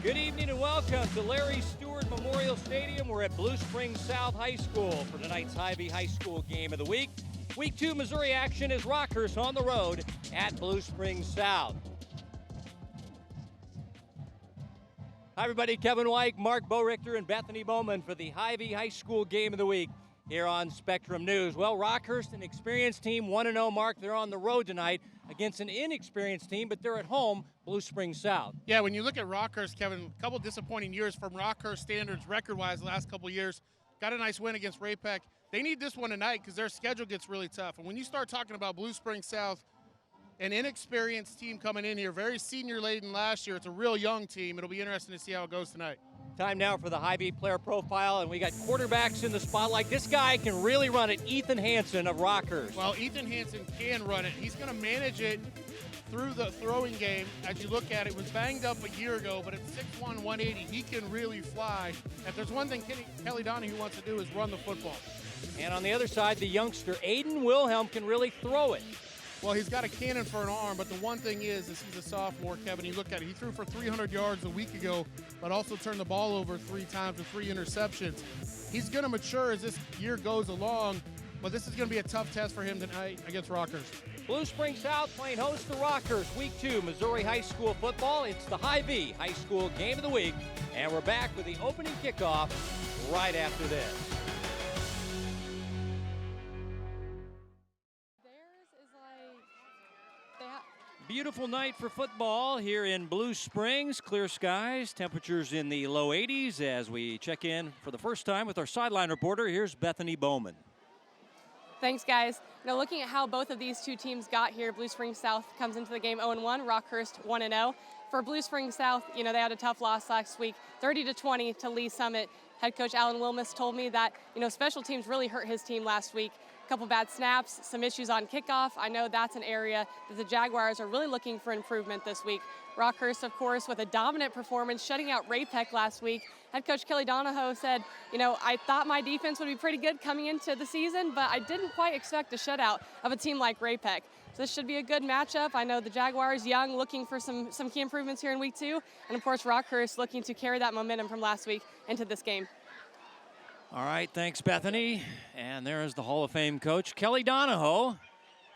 Good evening and welcome to Larry Stewart Memorial Stadium. We're at Blue Springs South High School for tonight's Hy-Vee High School game of the week. Week 2 Missouri action is Rockhurst on the road at Blue Springs South. Hi everybody, Kevin White, Mark Borichter, and Bethany Bowman for the Hy-Vee High School game of the week here on Spectrum News. Well, Rockhurst, an experienced team, 1-0 Mark. They're on the road tonight against an inexperienced team, but they're at home, Blue Springs South. Yeah, when you look at Rockhurst, Kevin, a couple disappointing years from Rockhurst standards record-wise the last couple years. Got a nice win against Ray-Pec. They need this one tonight because their schedule gets really tough. And when you start talking about Blue Springs South, an inexperienced team coming in here, very senior-laden last year. It's a real young team. It'll be interesting to see how it goes tonight. Time now for the Hy-Vee player profile, and we got quarterbacks in the spotlight. This guy can really run it, Ethan Hansen of Rockhurst. Well, Ethan Hansen can run it. He's going to manage it through the throwing game. As you look at it, was banged up a year ago, but at 6'1", 180, he can really fly. If there's one thing Kelly Donahue wants to do is run the football. And on the other side, the youngster, Aiden Wilhelm, can really throw it. Well, he's got a cannon for an arm, but the one thing is he's a sophomore, Kevin. You look at it, he threw for 300 yards a week ago, but also turned the ball over 3 times with 3 interceptions. He's going to mature as this year goes along, but this is going to be a tough test for him tonight against Rockhurst. Blue Springs South playing host to Rockhurst, Week 2, Missouri High School football. It's the Hy-Vee High School game of the week, and we're back with the opening kickoff right after this. Beautiful night for football here in Blue Springs. Clear skies, temperatures in the low 80s as we check in for the first time with our sideline reporter. Here's Bethany Bowman. Thanks, guys. Now, looking at how both of these two teams got here, Blue Springs South comes into the game 0-1, Rockhurst 1-0. For Blue Springs South, they had a tough loss last week, 30-20 to Lee Summit. Head coach Alan Wilmus told me that, special teams really hurt his team last week. A couple bad snaps, some issues on kickoff. I know that's an area that the Jaguars are really looking for improvement this week. Rockhurst, of course, with a dominant performance, shutting out Ray-Pec last week. Head coach Kelly Donahoe said, I thought my defense would be pretty good coming into the season, but I didn't quite expect a shutout of a team like Ray-Pec. So this should be a good matchup. I know the Jaguars, young, looking for some key improvements here in week 2. And, of course, Rockhurst looking to carry that momentum from last week into this game. All right, thanks, Bethany. And there is the Hall of Fame coach, Kelly Donahoe.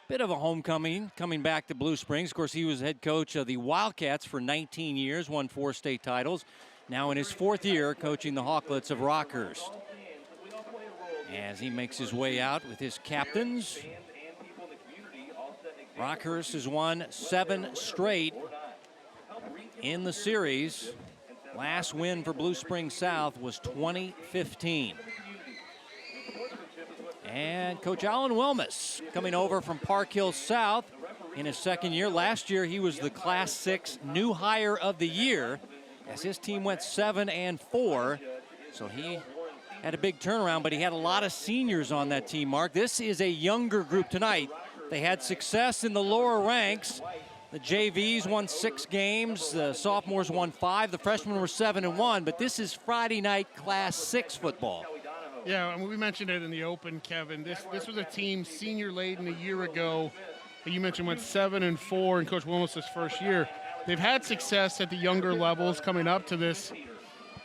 Bit of a homecoming, coming back to Blue Springs. Of course, he was head coach of the Wildcats for 19 years, won 4 state titles. Now in his 4th year, coaching the Hawklets of Rockhurst. As he makes his way out with his captains. Rockhurst has won 7 straight in the series. Last win for Blue Springs South was 2015. And Coach Alan Wilmus coming over from Park Hill South in his 2nd year. Last year he was the Class 6 new hire of the year as his team went 7-4. So he had a big turnaround, but he had a lot of seniors on that team, Mark. This is a younger group tonight. They had success in the lower ranks. The JVs won 6 games, the sophomores won 5, the freshmen were 7-1, but this is Friday night Class 6 football. Yeah, and we mentioned it in the open, Kevin. This was a team senior-laden a year ago that you mentioned went 7-4 in Coach Willis' first year. They've had success at the younger levels coming up to this,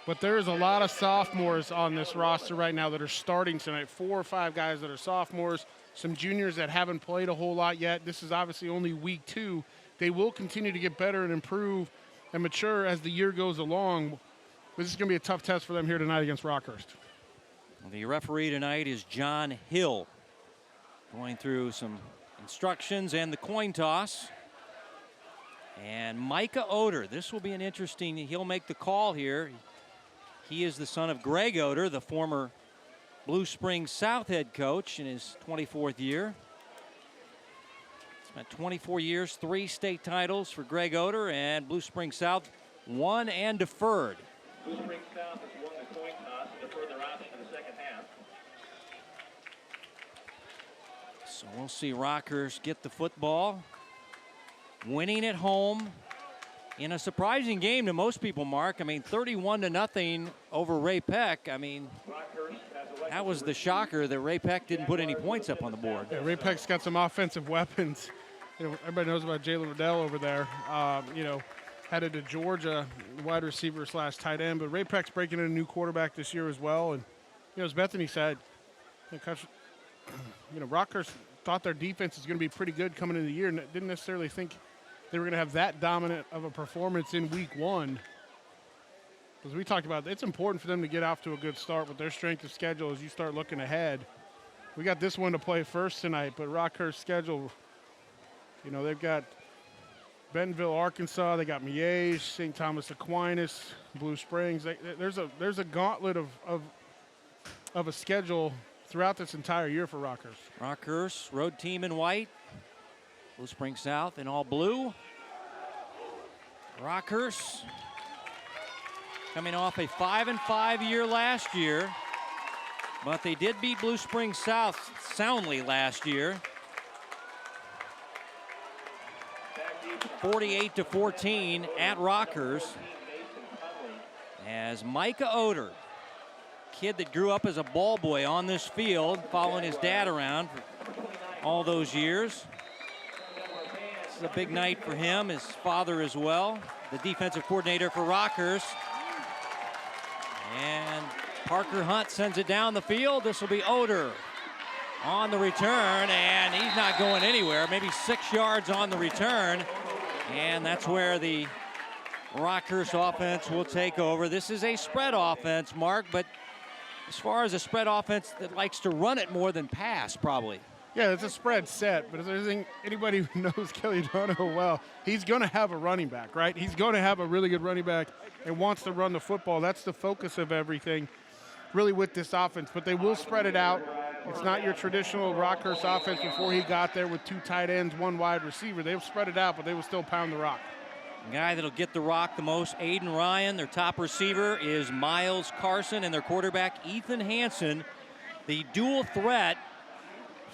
but there's a lot of sophomores on this roster right now that are starting tonight. 4 or 5 guys that are sophomores, some juniors that haven't played a whole lot yet. This is obviously only week 2. They will continue to get better and improve and mature as the year goes along. But this is going to be a tough test for them here tonight against Rockhurst. The referee tonight is John Hill, going through some instructions and the coin toss. And Micah Oder, this will be an interesting, he'll make the call here. He is the son of Greg Oder, the former Blue Springs South head coach in his 24th year. Spent 24 years, 3 state titles for Greg Oder, and Blue Springs South won and deferred. Blue Springs South has won the coin toss and deferred their option in the second half. So we'll see Rockhurst get the football. Winning at home in a surprising game to most people, Mark. I mean, 31-0 over Ray-Pec. I mean, that was the shocker that Ray-Pec didn't put any points up on the board. Yeah, Ray-Pec's got some offensive weapons. Everybody knows about Jalen Riddell over there. headed to Georgia, wide receiver / tight end. But Ray Peck's breaking in a new quarterback this year as well. And, as Bethany said, Rockhurst thought their defense was going to be pretty good coming into the year and didn't necessarily think they were going to have that dominant of a performance in week 1. As we talked about, it's important for them to get off to a good start with their strength of schedule as you start looking ahead. We got this one to play first tonight, but Rockhurst's schedule, they've got Bentonville, Arkansas. They got Miege, St. Thomas Aquinas, Blue Springs. There's a gauntlet of a schedule throughout this entire year for Rockhurst. Rockhurst, road team in white. Blue Springs South in all blue. Rockhurst coming off a 5-5 year last year, but they did beat Blue Springs South soundly last year. 48-14 at Rockhurst. As Micah Oder, kid that grew up as a ball boy on this field, following his dad around for all those years. This is a big night for him, his father as well, the defensive coordinator for Rockhurst. And Parker Hunt sends it down the field. This will be Oder on the return, and he's not going anywhere. Maybe 6 yards on the return, and that's where the Rockhurst offense will take over. This is a spread offense, Mark, but as far as a spread offense that likes to run it more than pass, probably. Yeah, it's a spread set, but if there's anybody who knows Kelly Donahoe well, he's going to have a running back, right? He's going to have a really good running back and wants to run the football. That's the focus of everything, really, with this offense. But they will spread it out. It's not your traditional Rockhurst offense before he got there with 2 tight ends, 1 wide receiver. They'll spread it out, but they will still pound the rock. The guy that'll get the rock the most, Aiden Ryan. Their top receiver is Miles Carson, and their quarterback, Ethan Hansen. The dual threat,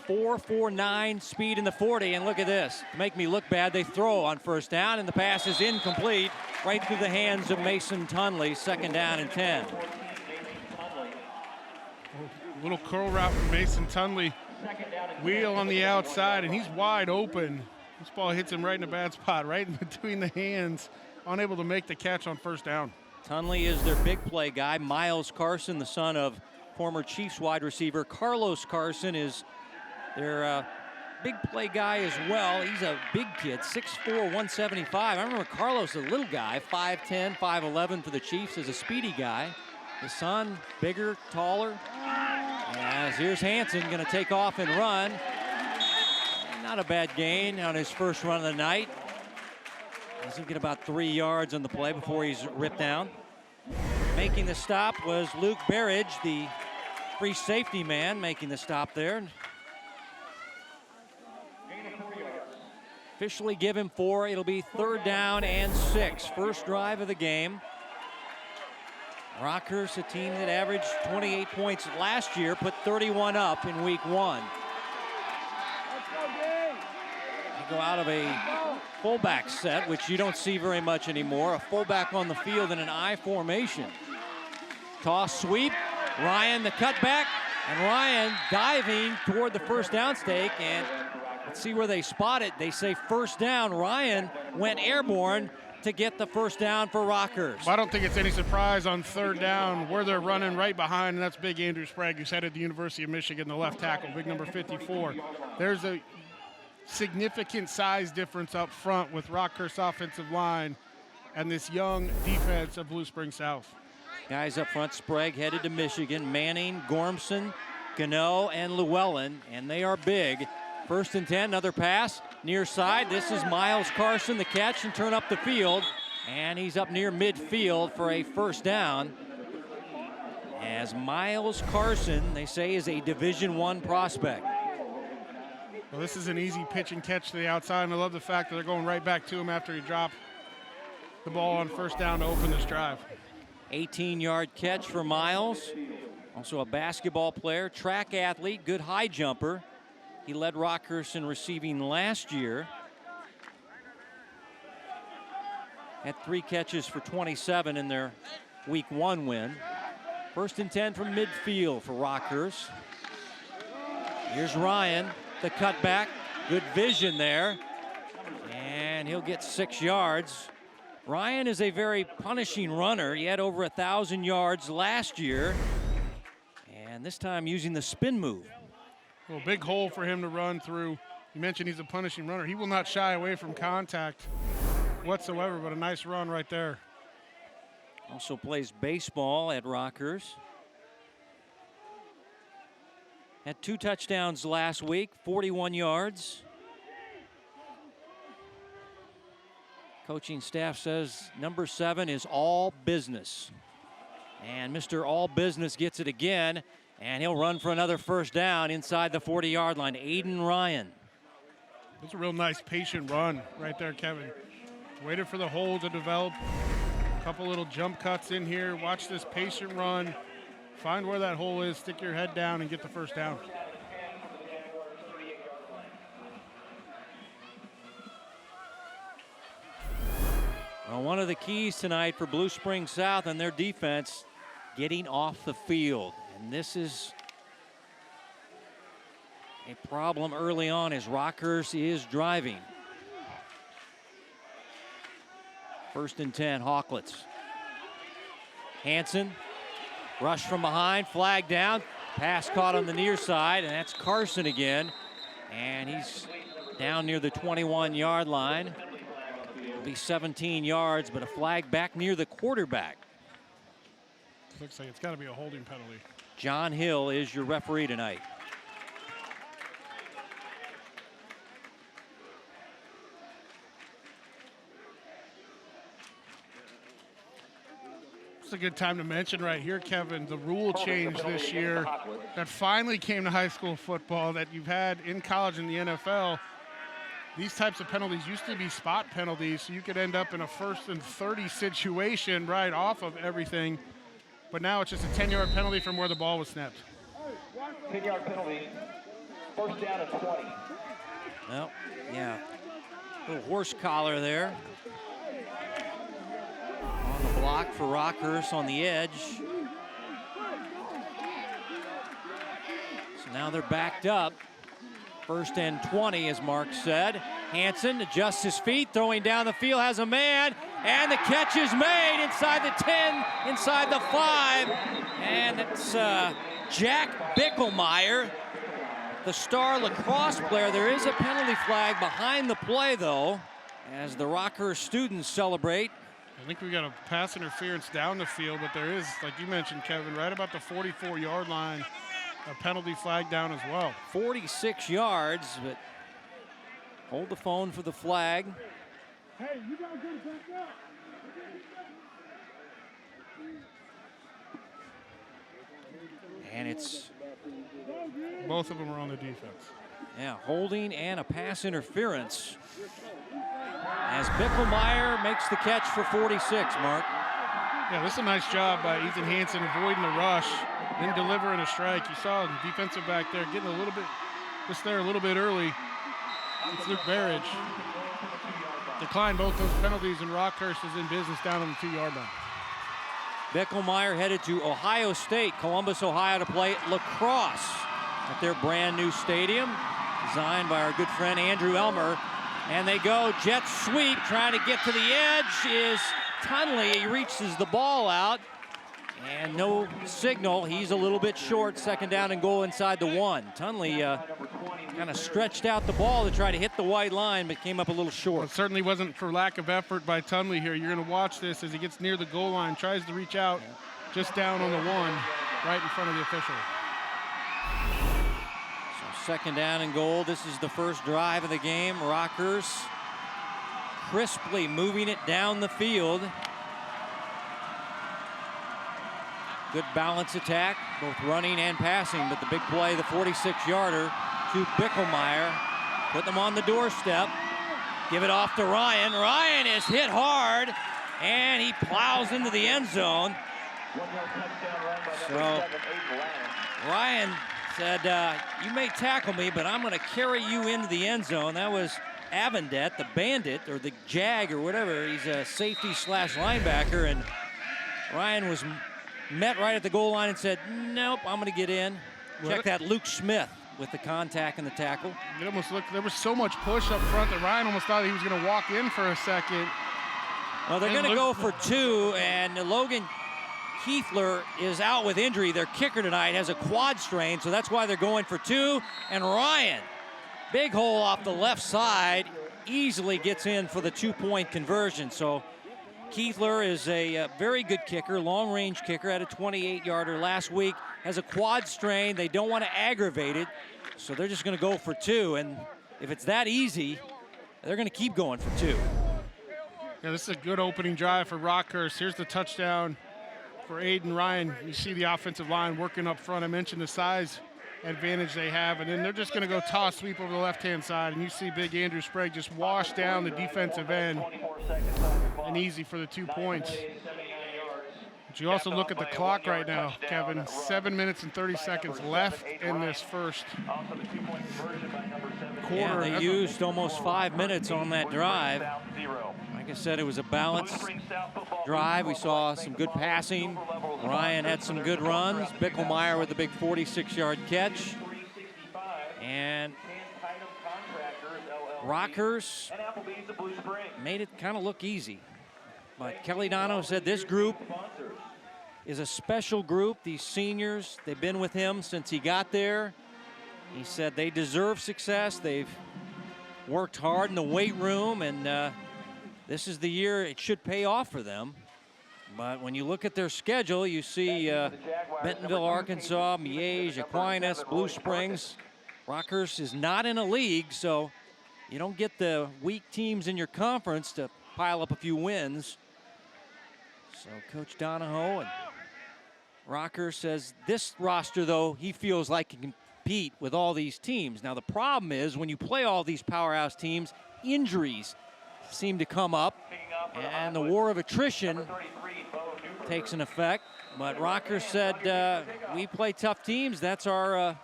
4.49 speed in the 40, and look at this. To make me look bad, they throw on first down, and the pass is incomplete, right through the hands of Mason Tunley, 2nd down and 10. A little curl route from Mason Tunley. Wheel on the outside, and he's wide open. This ball hits him right in a bad spot, right in between the hands, unable to make the catch on first down. Tunley is their big play guy. Miles Carson, the son of former Chiefs wide receiver Carlos Carson, is their big play guy as well. He's a big kid, 6'4", 175. I remember Carlos, a little guy, 5'10", 5'11" for the Chiefs as a speedy guy. The son, bigger, taller. As here's Hansen, going to take off and run. Not a bad gain on his first run of the night. Doesn't get about 3 yards on the play before he's ripped down. Making the stop was Luke Berridge, the free safety man, making the stop there. Officially give him 4. It'll be 3rd down and 6. First drive of the game. Rockhurst, a team that averaged 28 points last year, put 31 up in week 1. They go out of a fullback set, which you don't see very much anymore. A fullback on the field in an I formation. Toss sweep. Ryan the cutback, and Ryan diving toward the first down stake, and let's see where they spot it. They say first down. Ryan went airborne to get the first down for Rockhurst. Well, I don't think it's any surprise on 3rd down where they're running right behind, and that's big Andrew Sprague, who's headed to the University of Michigan, the left tackle, big number 54. There's a significant size difference up front with Rockhurst's offensive line and this young defense of Blue Springs South. Guys up front, Sprague headed to Michigan. Manning, Gormson, Gano, and Llewellyn, and they are big. 1st and 10, another pass, near side. This is Miles Carson, the catch and turn up the field, and he's up near midfield for a first down. As Miles Carson, they say, is a Division I prospect. Well, this is an easy pitch and catch to the outside, and I love the fact that they're going right back to him after he dropped the ball on first down to open this drive. 18-yard catch for Miles. Also a basketball player, track athlete, good high jumper. He led Rockhurst in receiving last year. Had 3 catches for 27 in their week 1 win. 1st and 10 from midfield for Rockhurst. Here's Ryan, the cutback. Good vision there. And he'll get 6 yards. Ryan is a very punishing runner. He had over 1,000 yards last year, and this time using the spin move. Well, big hole for him to run through. You mentioned he's a punishing runner. He will not shy away from contact whatsoever, but a nice run right there. Also plays baseball at Rockhurst. Had 2 touchdowns last week, 41 yards. Coaching staff says number 7 is all business. And Mr. All Business gets it again, and he'll run for another first down inside the 40-yard line. Aiden Ryan. It's a real nice patient run right there, Kevin. Waited for the hole to develop. A couple little jump cuts in here. Watch this patient run. Find where that hole is, stick your head down, and get the first down. Well, one of the keys tonight for Blue Springs South and their defense, getting off the field. And this is a problem early on as Rockhurst is driving. 1st and 10, Hawklets. Hanson, rush from behind, flag down, pass caught on the near side, and that's Carson again. And he's down near the 21-yard line. It'll be 17 yards, but a flag back near the quarterback. Looks like it's got to be a holding penalty. John Hill is your referee tonight. It's a good time to mention right here, Kevin, the rule change this year that finally came to high school football that you've had in college and the NFL. These types of penalties used to be spot penalties, so you could end up in a 1st and 30 situation right off of everything. But now it's just a 10-yard penalty from where the ball was snapped. 10-yard penalty. First down and 20. Well, yeah. Little horse collar there. On the block for Rockhurst on the edge. So now they're backed up. 1st and 20, as Mark said. Hanson adjusts his feet, throwing down the field, has a man, and the catch is made inside the 10, inside the 5. And it's Jack Bickelmeyer, the star lacrosse player. There is a penalty flag behind the play, though, as the Rockhurst students celebrate. I think we got a pass interference down the field, but there is, like you mentioned, Kevin, right about the 44-yard line, a penalty flag down as well. 46 yards, but hold the phone for the flag. Hey, you gotta get it back up. And it's Both of them are on the defense. Yeah, holding and a pass interference as Bickelmeyer makes the catch for 46, Mark. Yeah, this is a nice job by Ethan Hanson avoiding the rush, then delivering a strike. You saw the defensive back there getting a little bit, just there a little bit early. It's Luke Barrage. Declined both those penalties, and Rockhurst is in business down on the 2-yard line. Bickelmeyer headed to Ohio State, Columbus, Ohio, to play lacrosse at their brand new stadium, designed by our good friend Andrew Elmer. And they go jet sweep, trying to get to the edge is Tunley. He reaches the ball out, and no signal. He's a little bit short, 2nd down and goal inside the 1. Tunley kind of stretched out the ball to try to hit the white line, but came up a little short. Well, it certainly wasn't for lack of effort by Tunley here. You're going to watch this as he gets near the goal line, tries to reach out just down on the 1, right in front of the official. So 2nd down and goal. This is the first drive of the game. Rockhurst crisply moving it down the field. Good balance attack, both running and passing, but the big play, the 46-yarder to Bickelmeyer. Put them on the doorstep. Give it off to Ryan. Ryan is hit hard, and he plows into the end zone. So Ryan said, you may tackle me, but I'm going to carry you into the end zone. That was Avendet, the bandit, or the jag, or whatever. He's a safety slash linebacker, and Ryan was met right at the goal line and said, nope, I'm going to get in. Check that Luke Smith with the contact and the tackle. It almost looked, there was so much push up front that Ryan almost thought he was going to walk in for a second. Well, they're going to go for 2, and Logan Keithler is out with injury. Their kicker tonight has a quad strain, so that's why they're going for 2. And Ryan, big hole off the left side, easily gets in for the 2-point conversion. So Keithler is a very good kicker, long-range kicker, had a 28-yarder last week, has a quad strain. They don't want to aggravate it, so they're just going to go for 2. And if it's that easy, they're going to keep going for 2. Yeah, this is a good opening drive for Rockhurst. Here's the touchdown for Aiden Ryan. You see the offensive line working up front. I mentioned the size advantage they have, and then they're just going to go toss sweep over the left-hand side, and you see big Andrew Sprague just wash down the defensive end, and easy for the 2 points. But you also look at the clock right now, Kevin. 7 minutes and 30 seconds left in this first quarter. Yeah, they used almost 5 minutes on that drive. Like I said, it was a balanced drive. We saw some good passing. Ryan had some good runs. Bickelmeyer with a big 46-yard catch. And Rockhurst made it kind of look easy. But Kelly Dono said this group is a special group. These seniors, they've been with him since he got there. He said they deserve success. They've worked hard in the weight room, and this is the year it should pay off for them. But when you look at their schedule, you see Bentonville, Arkansas, Miege, Aquinas, Blue Springs. Rockhurst is not in a league, so you don't get the weak teams in your conference to pile up a few wins. So Coach Donahoe and Rockhurst says this roster, though, he feels like can compete with all these teams. Now, the problem is when you play all these powerhouse teams, injuries seem to come up, and the war of attrition takes an effect. But Rockhurst said, we play tough teams. That's our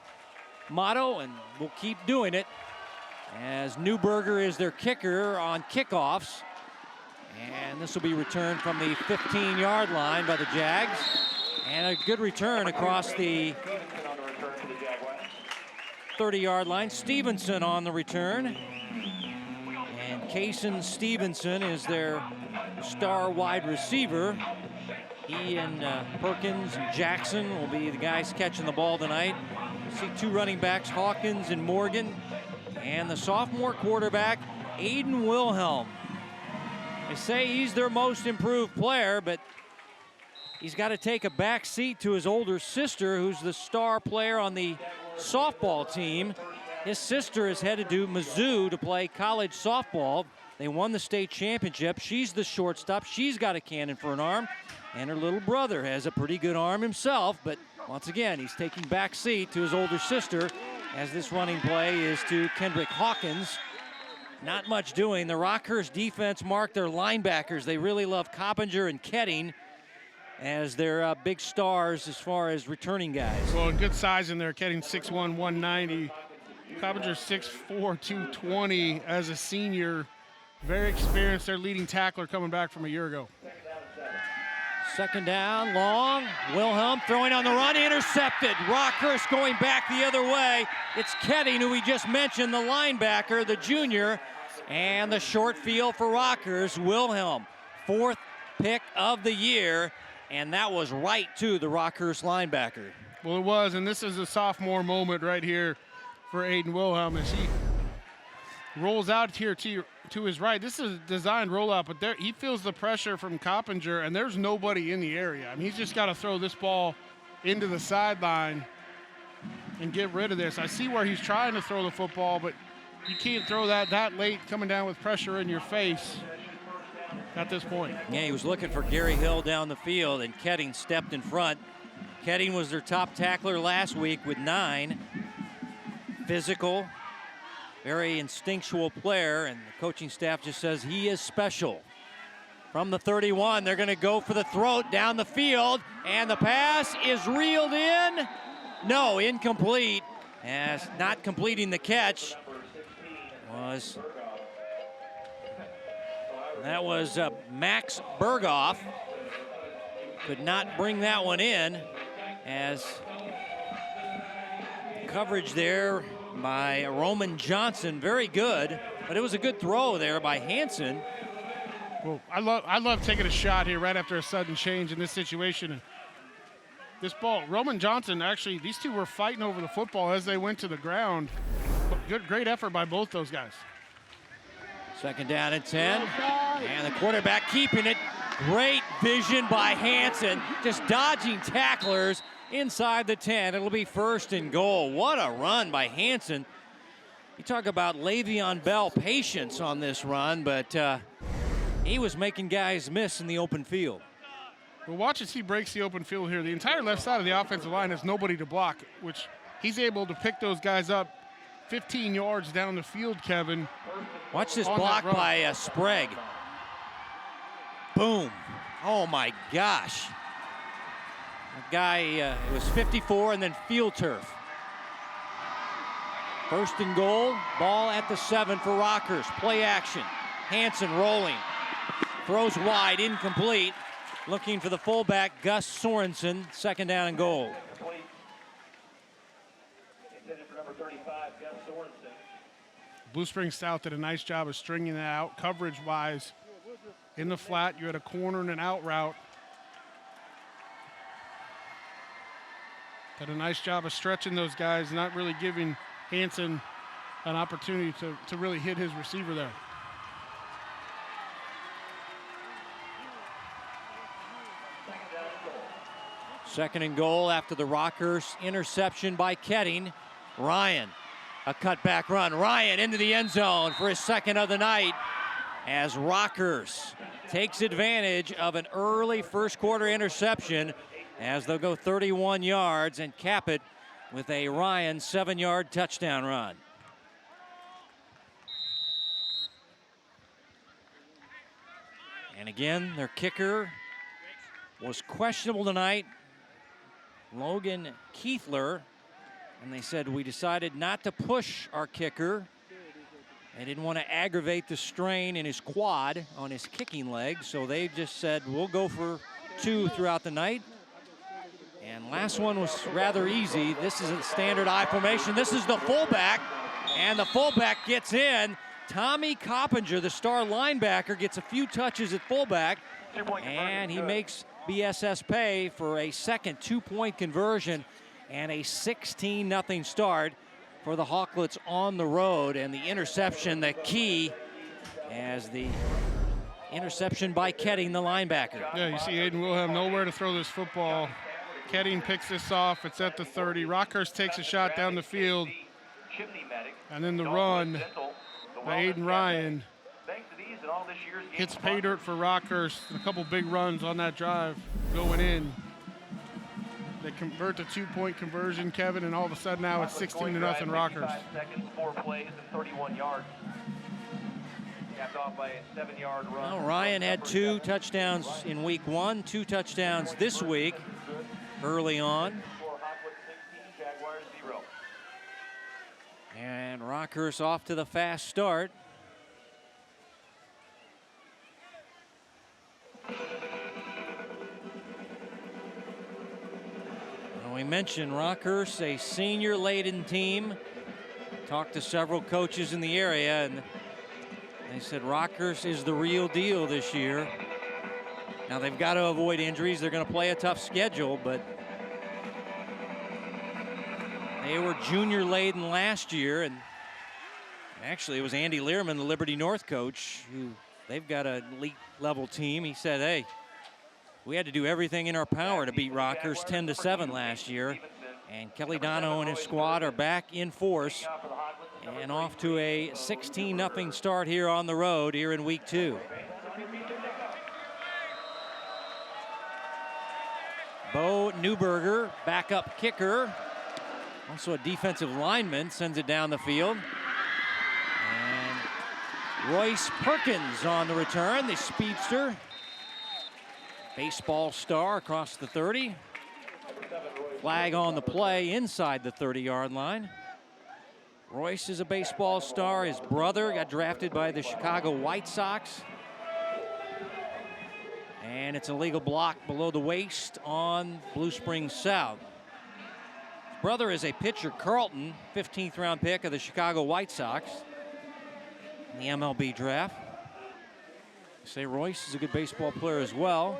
motto, and we'll keep doing it. As Newberger is their kicker on kickoffs. And this will be returned from the 15-yard line by the Jags. And a good return across the 30-yard line. Stevenson on the return. And Kaysen Stevenson is their star wide receiver. He and Perkins and Jackson will be the guys catching the ball tonight. You see 2 running backs, Hawkins and Morgan. And the sophomore quarterback, Aiden Wilhelm. They say he's their most improved player, but he's got to take a back seat to his older sister, who's the star player on the softball team. His sister is headed to Mizzou to play college softball. They won the state championship. She's the shortstop. She's got a cannon for an arm. And her little brother has a pretty good arm himself, but once again, he's taking back seat to his older sister as this running play is to Kendrick Hawkins. Not much doing. The Rockhurst defense marked their linebackers. They really love Coppinger and Ketting as their big stars as far as returning guys. Well, good size in there. Ketting 6'1", 190. Coppinger 6'4", 220 as a senior. Very experienced. Their leading tackler coming back from a year ago. Second down, long. Wilhelm throwing on the run, intercepted. Rockhurst going back the other way. It's Ketting, who we just mentioned, the linebacker, the junior, and the short field for Rockhurst. Wilhelm, 4th pick of the year, and that was right to the Rockhurst linebacker. Well, it was, and this is a sophomore moment right here for Aiden Wilhelm as he rolls out here to his right. This is a designed rollout, but there he feels the pressure from Coppinger, and there's nobody in the area. I mean, he's just got to throw this ball into the sideline and get rid of this. I see where he's trying to throw the football, but you can't throw that late coming down with pressure in your face at this point. Yeah, he was looking for Gary Hill down the field, and Ketting stepped in front. Ketting was their top tackler last week with 9. Physical, very instinctual player, and the coaching staff just says he is special. From the 31, they're going to go for the throat down the field, and the pass is reeled in. No, incomplete, as not completing the catch was Max Berghoff. Could not bring that one in, as coverage there by Roman Johnson, very good, but it was a good throw there by Hansen. Well, I love taking a shot here right after a sudden change in this situation. And this ball, Roman Johnson, actually, these two were fighting over the football as they went to the ground. But great effort by both those guys. 2nd down and 10. And the quarterback keeping it. Great vision by Hansen, just dodging tacklers inside the 10. It'll be 1st and goal. What a run by Hansen. You talk about Le'Veon Bell patience on this run, but he was making guys miss in the open field. Well, watch as he breaks the open field here. The entire left side of the offensive line has nobody to block, which he's able to pick those guys up 15 yards down the field, Kevin. Watch this block by Sprague. Boom. Oh, my gosh. The guy, it was 54 and then field turf. 1st and goal, ball at the 7 for Rockhurst. Play action. Hansen rolling. Throws wide, incomplete. Looking for the fullback, Gus Sorensen. 2nd down and goal. Blue Springs South did a nice job of stringing that out coverage-wise. In the flat, you had a corner and an out route. Did a nice job of stretching those guys, not really giving Hansen an opportunity to really hit his receiver there. Second and goal after the Rockhurst interception by Ketting. Ryan, a cutback run. Ryan into the end zone for his 2nd of the night as Rockhurst takes advantage of an early 1st quarter interception as they'll go 31 yards and cap it with a Ryan 7-yard touchdown run. And again, their kicker was questionable tonight, Logan Keithler, and they said we decided not to push our kicker. They didn't want to aggravate the strain in his quad on his kicking leg, so they just said we'll go for 2 throughout the night. And last one was rather easy. This is a standard I formation. This is the fullback, and the fullback gets in. Tommy Coppinger, the star linebacker, gets a few touches at fullback, and he makes BSS pay for a second 2-point conversion and a 16-0 start for the Hawklets on the road. And the interception, the key, as the interception by Ketting, the linebacker. Yeah, you see Aiden Wilhelm nowhere to throw this football. Ketting picks this off. It's at the 30. Rockhurst takes a shot down the field. And then the run by Aiden Ryan hits pay dirt for Rockhurst. A couple big runs on that drive going in. They convert the 2-point conversion, Kevin, and all of a sudden now it's 16-0 Rockhurst. 4 plays and 31 yards. Capped off by a 7-yard run. Well, Ryan had 2 touchdowns in week 1, 2 touchdowns this week early on. And Rockhurst off to the fast start. Well, we mentioned Rockhurst, a senior-laden team. Talked to several coaches in the area, and they said Rockhurst is the real deal this year. Now they've got to avoid injuries. They're going to play a tough schedule, but they were junior-laden last year, and actually it was Andy Learman, the Liberty North coach, who they've got an elite-level team. He said, hey, we had to do everything in our power to beat Rockhurst 10-7 last year, and Kelly Donahoe and his squad are back in force and off to a 16-0 start here on the road here in week 2. Bo Newberger, backup kicker, also a defensive lineman, sends it down the field. And Royce Perkins on the return, the speedster. Baseball star across the 30. Flag on the play inside the 30-yard line. Royce is a baseball star. His brother got drafted by the Chicago White Sox. And it's a legal block below the waist on Blue Springs South. His brother is a pitcher, Carlton, 15th round pick of the Chicago White Sox in the MLB draft. Say Royce is a good baseball player as well.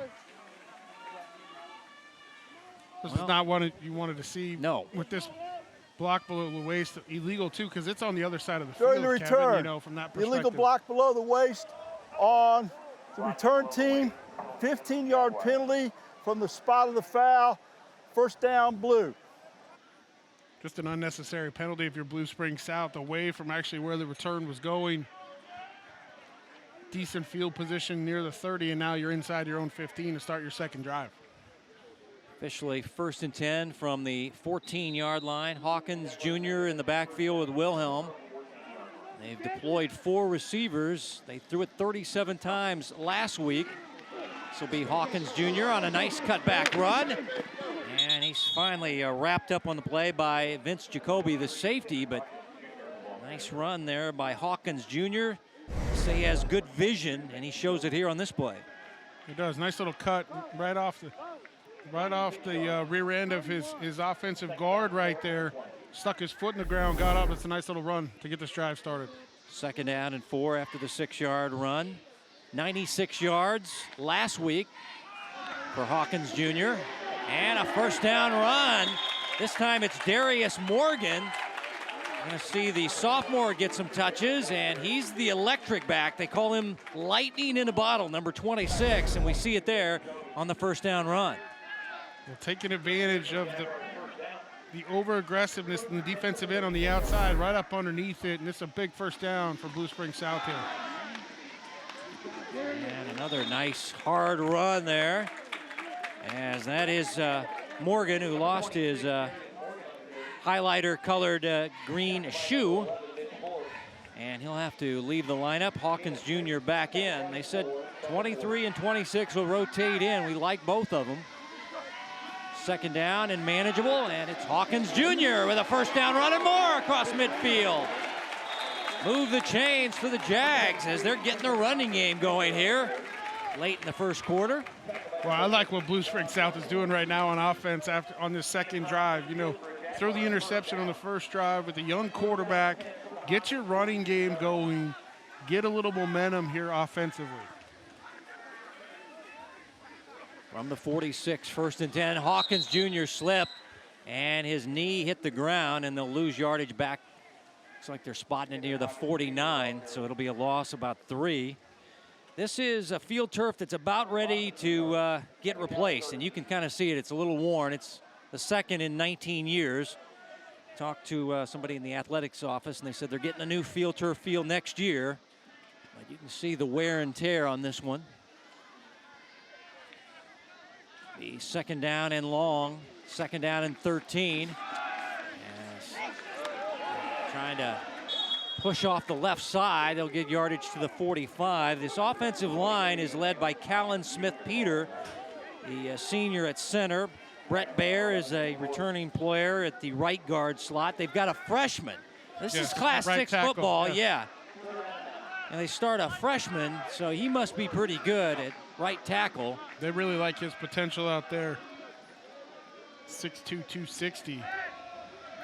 This is not what you wanted to see. No. With this block below the waist, illegal too, because it's on the other side of the During field, the Kevin, return, you know, from that the perspective. illegal block below the waist on the return team, 15-yard penalty from the spot of the foul, first down, Blue. Just an unnecessary penalty if you're Blue Springs South, away from actually where the return was going. Decent field position near the 30, and now you're inside your own 15 to start your second drive. Officially 1st and 10 from the 14-yard line. Hawkins Jr. in the backfield with Wilhelm. They've deployed 4 receivers. They threw it 37 times last week. This will be Hawkins Jr. on a nice cutback run. And he's finally wrapped up on the play by Vince Jacoby, the safety, but nice run there by Hawkins Jr. Say he has good vision, and he shows it here on this play. He does. Nice little cut right off the rear end of his offensive guard right there. Stuck his foot in the ground, got up. It's a nice little run to get this drive started. 2nd down and 4 after the 6-yard run. 96 yards last week for Hawkins Jr. And a first down run. This time it's Darius Morgan. You're going to see the sophomore get some touches, and he's the electric back. They call him lightning in a bottle, number 26, and we see it there on the first down run. Well, taking advantage of the over-aggressiveness in the defensive end on the outside, right up underneath it, and it's a big first down for Blue Springs South here. And another nice hard run there, as that is Morgan, who lost his highlighter colored green shoe, and he'll have to leave the lineup. Hawkins Jr. back in. They said 23 and 26 will rotate in. We like both of them. 2nd down and manageable, and it's Hawkins Jr. with a first down run and more across midfield. Move the chains for the Jags as they're getting the running game going here late in the first quarter. Well, I like what Blue Springs South is doing right now on offense on this second drive. You know, throw the interception on the first drive with a young quarterback, get your running game going, get a little momentum here offensively. From the 46, 1st and 10, Hawkins Jr. slipped, and his knee hit the ground, and they'll lose yardage back. Looks like they're spotting it near the 49, so it'll be a loss about 3. This is a field turf that's about ready to get replaced, and you can kind of see it. It's a little worn. It's the second in 19 years. Talked to somebody in the athletics office, and they said they're getting a new field turf field next year. But you can see the wear and tear on this one. The 2nd down and long, 2nd down and 13. Yes. Trying to push off the left side. They'll get yardage to the 45. This offensive line is led by Callan Smith-Peter, the senior at center. Brett Baer is a returning player at the right guard slot. They've got a freshman. This is Class 6 football, yeah. And they start a freshman, so he must be pretty good at right tackle. They really like his potential out there. 6'2", 260.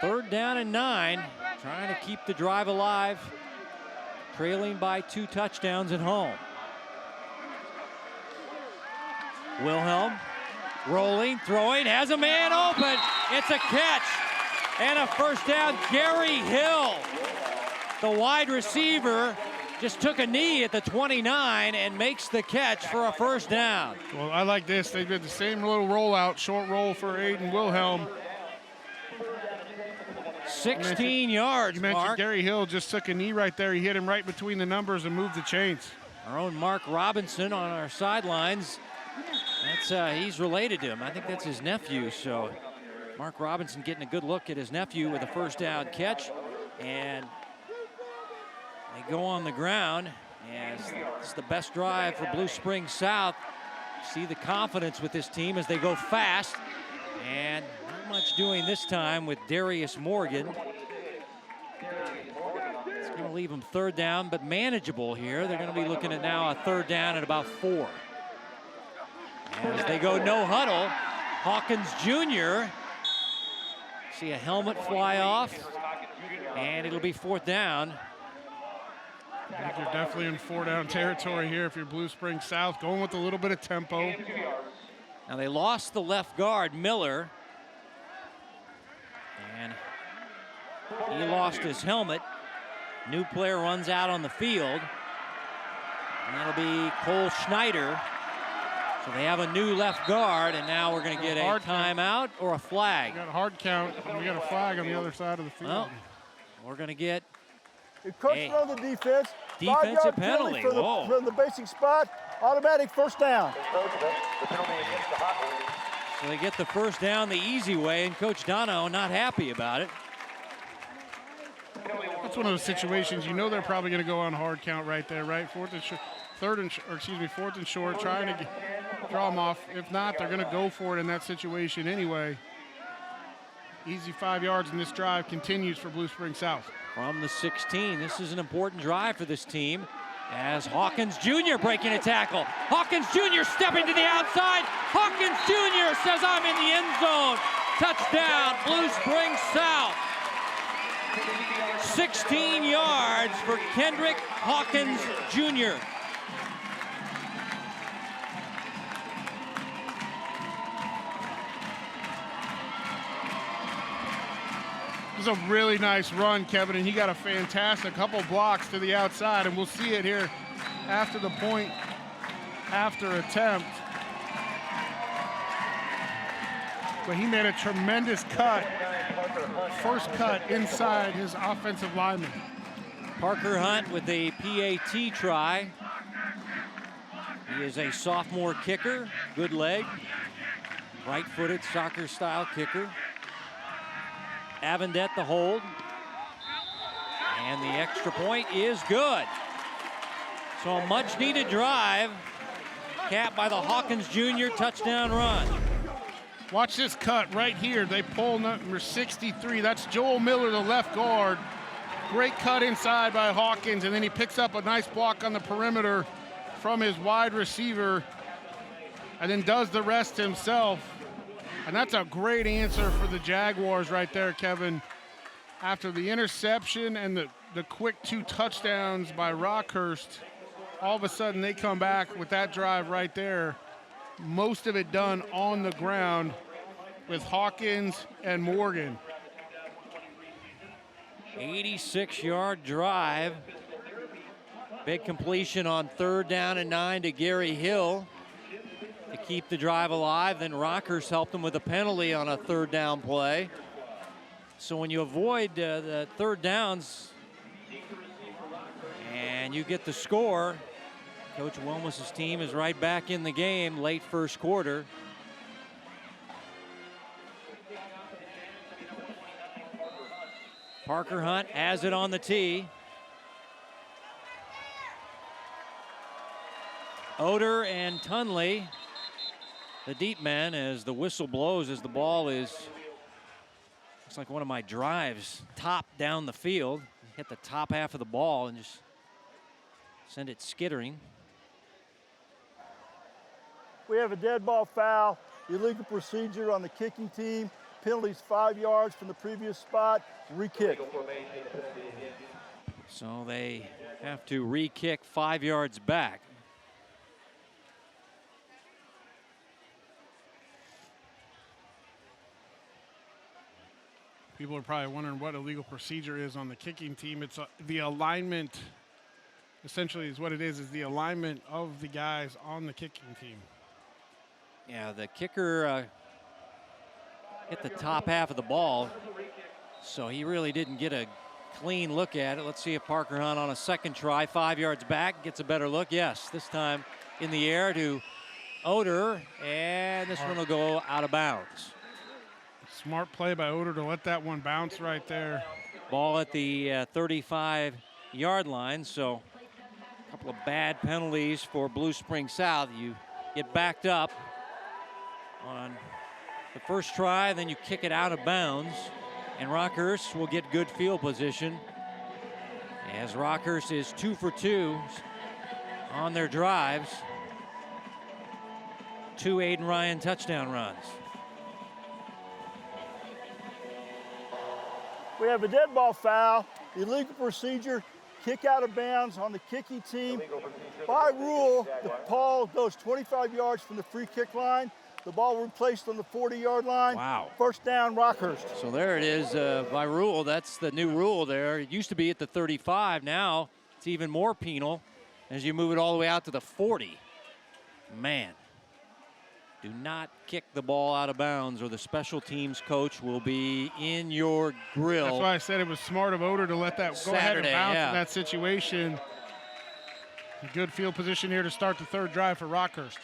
3rd down and 9, trying to keep the drive alive, trailing by 2 touchdowns at home. Wilhelm rolling, throwing, has a man open. It's a catch and a first down. Gary Hill, the wide receiver, just took a knee at the 29 and makes the catch for a first down. Well, I like this. They did the same little rollout, short roll for Aiden Wilhelm. 16 yards, You mentioned Mark. Gary Hill just took a knee right there. He hit him right between the numbers and moved the chains. Our own Mark Robinson on our sidelines. He's related to him. I think that's his nephew. So Mark Robinson getting a good look at his nephew with a first down catch. And they go on the ground. And it's the best drive for Blue Springs South. See the confidence with this team as they go fast. And not much doing this time with Darius Morgan. It's going to leave them 3rd down, but manageable here. They're going to be looking at now a 3rd down at about 4. As they go no huddle, Hawkins Jr. See a helmet fly off, and it'll be 4th down. I think you're definitely in 4-down territory here if you're Blue Springs South, going with a little bit of tempo. Now they lost the left guard, Miller. And he lost his helmet. New player runs out on the field. And that'll be Cole Schneider. So they have a new left guard, and now we're going to get a timeout or a flag. We got a hard count, and we got a flag on the other side of the field. Well, we're going to get Coach on the defense. defensive penalty. From the basic spot, automatic first down. So they get the first down the easy way, and Coach Dono not happy about it. That's one of those situations, you know they're probably going to go on hard count right there, right? Fourth and short, trying to draw them off. If not, they're going to go for it in that situation anyway. Easy 5 yards, and this drive continues for Blue Springs South. From the 16, this is an important drive for this team as Hawkins Jr. breaking a tackle. Hawkins Jr. stepping to the outside. Hawkins Jr. says, I'm in the end zone. Touchdown, Blue Springs South. 16 yards for Kendrick Hawkins Jr. This is a really nice run, Kevin, and he got a fantastic couple blocks to the outside, and we'll see it here after the point after attempt. But he made a tremendous cut, first cut inside his offensive lineman. Parker Hunt with a PAT try. He is a sophomore kicker, good leg, right-footed soccer-style kicker. Avendet the hold. And the extra point is good. So a much-needed drive, capped by the Hawkins Jr. touchdown run. Watch this cut right here. They pull number 63. That's Joel Miller, the left guard. Great cut inside by Hawkins, and then he picks up a nice block on the perimeter from his wide receiver, and then does the rest himself. And that's a great answer for the Jaguars right there, Kevin. After the interception and the quick 2 touchdowns by Rockhurst, all of a sudden they come back with that drive right there. Most of it done on the ground with Hawkins and Morgan. 86-yard drive. Big completion on 3rd down and 9 to Gary Hill to keep the drive alive. Then Rockhurst helped him with a penalty on a 3rd down play. So when you avoid the 3rd downs and you get the score, Coach Wilmus's team is right back in the game late first quarter. Parker Hunt has it on the tee. Oder and Tunley, the deep men, as the whistle blows, as the ball is, looks like one of my drives, top down the field. Hit the top half of the ball and just send it skittering. We have a dead ball foul, illegal procedure on the kicking team. Penalties 5 yards from the previous spot, re-kick. So they have to re-kick 5 yards back. People are probably wondering what illegal procedure is on the kicking team. It's the alignment, essentially is what it is the alignment of the guys on the kicking team. Yeah, the kicker hit the top half of the ball, so he really didn't get a clean look at it. Let's see if Parker Hunt on a second try, 5 yards back, gets a better look. Yes, this time in the air to Oder, and this one will go out of bounds. Smart play by Oder to let that one bounce right there. Ball at the 35-yard line, so a couple of bad penalties for Blue Springs South. You get backed up on the first try, then you kick it out of bounds, and Rockhurst will get good field position, as Rockhurst is 2 for 2 on their drives. 2 Aiden Ryan touchdown runs. We have a dead ball foul, illegal procedure, kick out of bounds on the kicking team. By rule, the ball goes 25 yards from the free kick line. The ball will be placed on the 40-yard line. Wow. First down, Rockhurst. So there it is by rule. That's the new rule there. It used to be at the 35. Now it's even more penal as you move it all the way out to the 40. Man, do not kick the ball out of bounds or the special teams coach will be in your grill. That's why I said it was smart of Oder to let that go ahead and bounce in that situation. A good field position here to start the third drive for Rockhurst.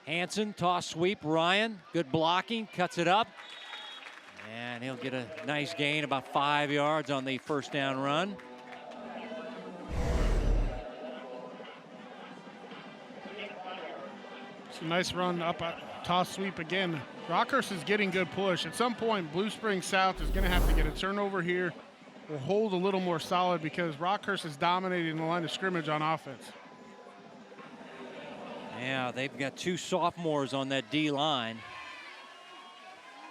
Hansen, toss sweep, Ryan, good blocking, cuts it up. And he'll get a nice gain, about 5 yards on the first down run. It's a nice run up, toss sweep again. Rockhurst is getting good push. At some point, Blue Springs South is gonna have to get a turnover here or hold a little more solid because Rockhurst is dominating the line of scrimmage on offense. Yeah, they've got 2 sophomores on that D line.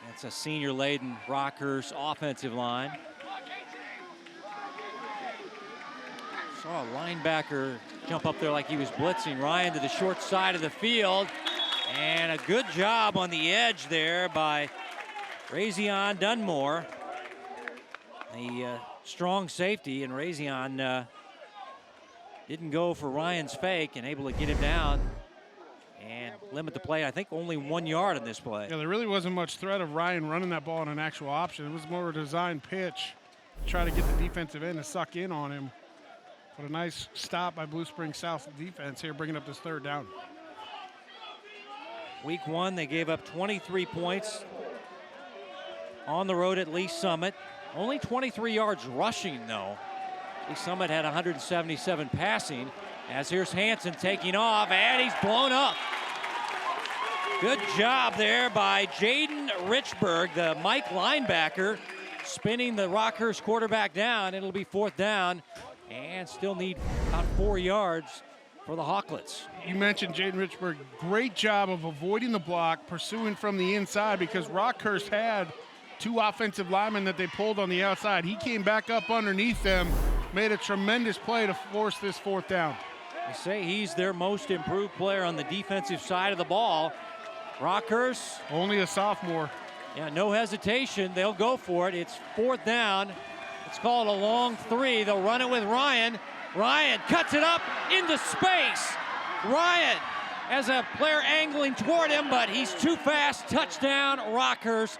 That's a senior-laden Rockhurst offensive line. Saw a linebacker jump up there like he was blitzing. Ryan to the short side of the field. And a good job on the edge there by Razion Dunmore. The strong safety, and Razion didn't go for Ryan's fake and able to get him down and limit the play. I think only 1 yard in this play. Yeah, there really wasn't much threat of Ryan running that ball on an actual option. It was more of a design pitch to try to get the defensive end to suck in on him. But a nice stop by Blue Springs South defense here, bringing up this third down. Week 1, they gave up 23 points on the road at Lee Summit. Only 23 yards rushing, though. Lee Summit had 177 passing. As here's Hansen taking off, and he's blown up. Good job there by Jaden Richburg, the Mike linebacker, spinning the Rockhurst quarterback down. It'll be 4th down, and still need about 4 yards for the Hawklets. You mentioned Jaden Richburg. Great job of avoiding the block, pursuing from the inside because Rockhurst had 2 offensive linemen that they pulled on the outside. He came back up underneath them, made a tremendous play to force this 4th down. They say he's their most improved player on the defensive side of the ball. Rockhurst. Only a sophomore. Yeah, no hesitation. They'll go for it. It's 4th down. It's called a long 3. They'll run it with Ryan. Ryan cuts it up into space. Ryan has a player angling toward him, but he's too fast. Touchdown, Rockhurst.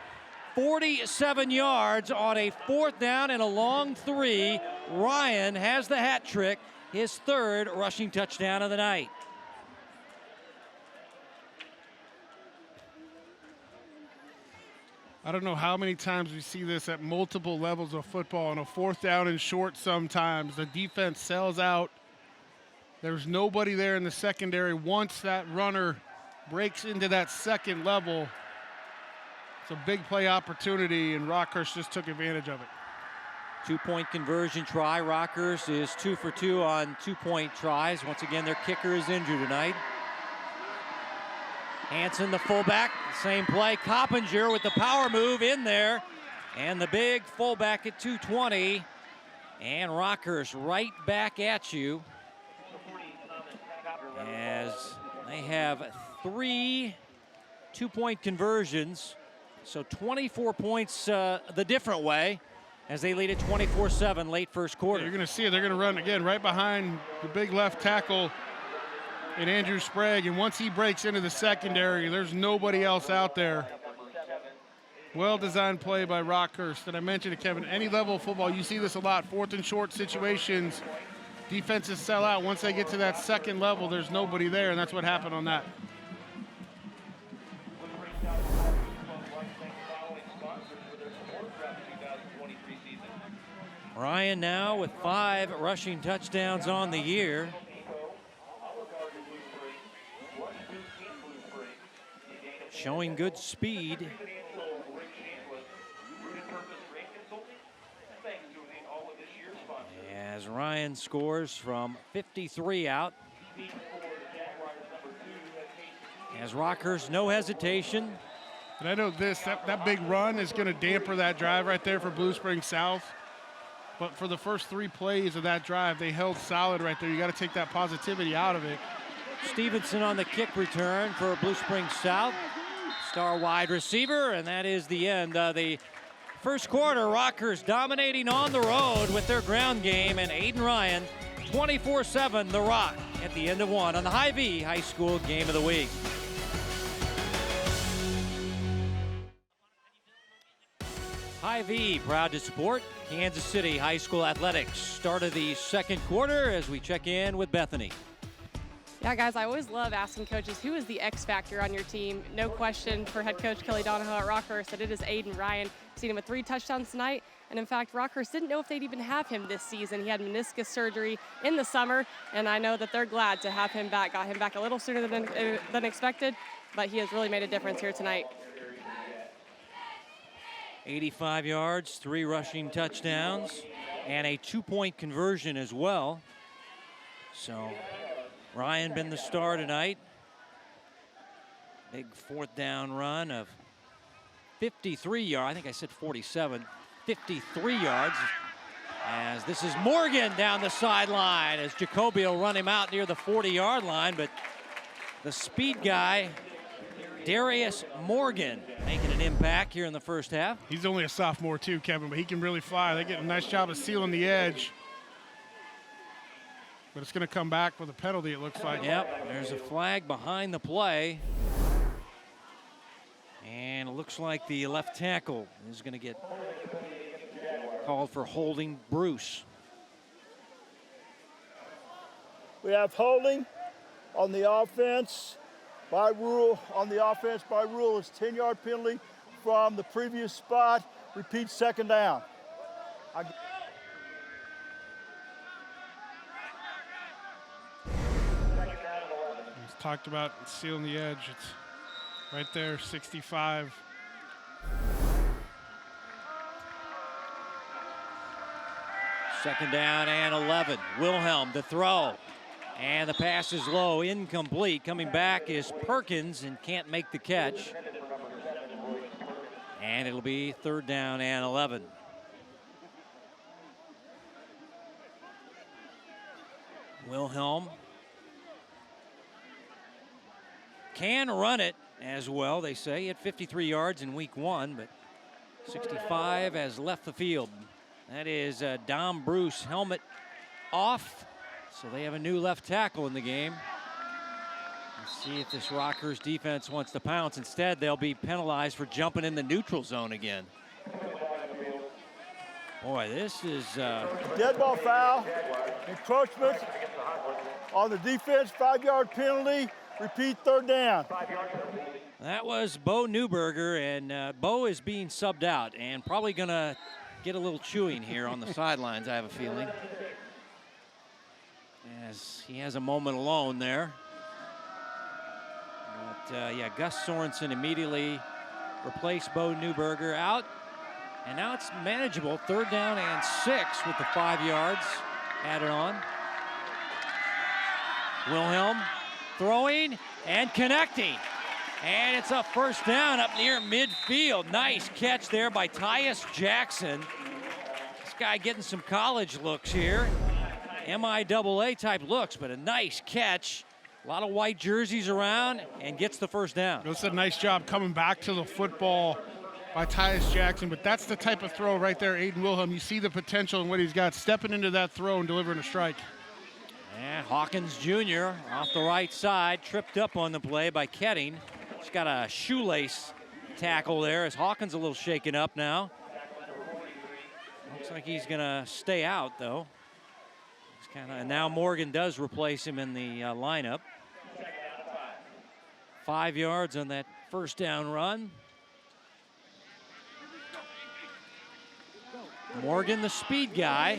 47 yards on a 4th down and a long 3. Ryan has the hat trick, his 3rd rushing touchdown of the night. I don't know how many times we see this at multiple levels of football. On a 4th down and short sometimes, the defense sells out. There's nobody there in the secondary. Once that runner breaks into that second level, it's a big play opportunity, and Rockhurst just took advantage of it. 2-point conversion try. Rockhurst is 2 for 2 on 2-point tries. Once again, their kicker is injured tonight. Hansen, the fullback, same play. Coppinger with the power move in there. And the big fullback at 220. And Rockhurst right back at you as they have 3 2-point conversions. So 24 points the different way as they lead at 24-7 late first quarter. You're going to see it. They're going to run again right behind the big left tackle in Andrew Sprague, and once he breaks into the secondary, there's nobody else out there. Well-designed play by Rockhurst. And I mentioned to Kevin, any level of football, you see this a lot, 4th and short situations. Defenses sell out. Once they get to that second level, there's nobody there, and that's what happened on that. Ryan now with 5 rushing touchdowns on the year. Showing good speed. As Ryan scores from 53 out. As Rockhurst, no hesitation. And I know this, that big run is going to damper that drive right there for Blue Springs South. But for the first 3 plays of that drive, they held solid right there. You got to take that positivity out of it. Stevenson on the kick return for Blue Springs South. Star wide receiver, and that is the end of the first quarter. Rockhurst dominating on the road with their ground game, and Aiden Ryan 24-7 the Rock at the end of one on the Hy-Vee High School Game of the Week. Hy-Vee proud to support Kansas City High School athletics. Start of the second quarter as we check in with Bethany. Yeah, guys, I always love asking coaches, who is the X factor on your team? No question for head coach Kelly Donahoe at Rockhurst that it is Aiden Ryan. Seen him with 3 touchdowns tonight, and in fact, Rockhurst didn't know if they'd even have him this season. He had meniscus surgery in the summer, and I know that they're glad to have him back. Got him back a little sooner than expected, but he has really made a difference here tonight. 85 yards, 3 rushing touchdowns, and a 2-point conversion as well. So Ryan been the star tonight. Big 4th down run of 53 yards. I think I said 47. 53 yards. As this is Morgan down the sideline as Jacoby will run him out near the 40-yard line, but the speed guy, Darius Morgan, making an impact here in the first half. He's only a sophomore too, Kevin, but he can really fly. They get a nice job of sealing the edge. But it's going to come back with a penalty, it looks like. Yep, there's a flag behind the play. And it looks like the left tackle is going to get called for holding Bruce. We have holding on the offense. By rule, on the offense, by rule, is 10-yard penalty from the previous spot. Repeat, second down. He's talked about sealing the edge. It's right there, 65. Second down and 11. Wilhelm to throw. And the pass is low, incomplete. Coming back is Perkins and can't make the catch. And it'll be 3rd down and 11. Wilhelm can run it as well, they say. He had 53 yards in week 1, but 65 has left the field. That is Dom Bruce, helmet off. So they have a new left tackle in the game. Let's see if this Rockhurst defense wants to pounce. Instead, they'll be penalized for jumping in the neutral zone again. Boy, this is... Dead ball foul, encroachment on the defense, 5-yard penalty. Repeat, 3rd down. That was Bo Newberger, and Bo is being subbed out and probably going to get a little chewing here on the sidelines, I have a feeling. As he has a moment alone there. But yeah, Gus Sorensen immediately replaced Bo Newberger out. And now it's manageable. 3rd down and 6 with the 5 yards added on. Wilhelm throwing and connecting. And it's a 1st down up near midfield. Nice catch there by Tyus Jackson. This guy getting some college looks here. MIAA type looks, but a nice catch. A lot of white jerseys around and gets the 1st down. That's a nice job coming back to the football by Tyus Jackson, but that's the type of throw right there, Aiden Wilhelm. You see the potential in what he's got, stepping into that throw and delivering a strike. And Hawkins Jr. off the right side, tripped up on the play by Ketting. He's got a shoelace tackle there as Hawkins a little shaken up now. Looks like he's gonna stay out though. And now Morgan does replace him in the lineup. 5 yards on that 1st down run. Morgan, the speed guy,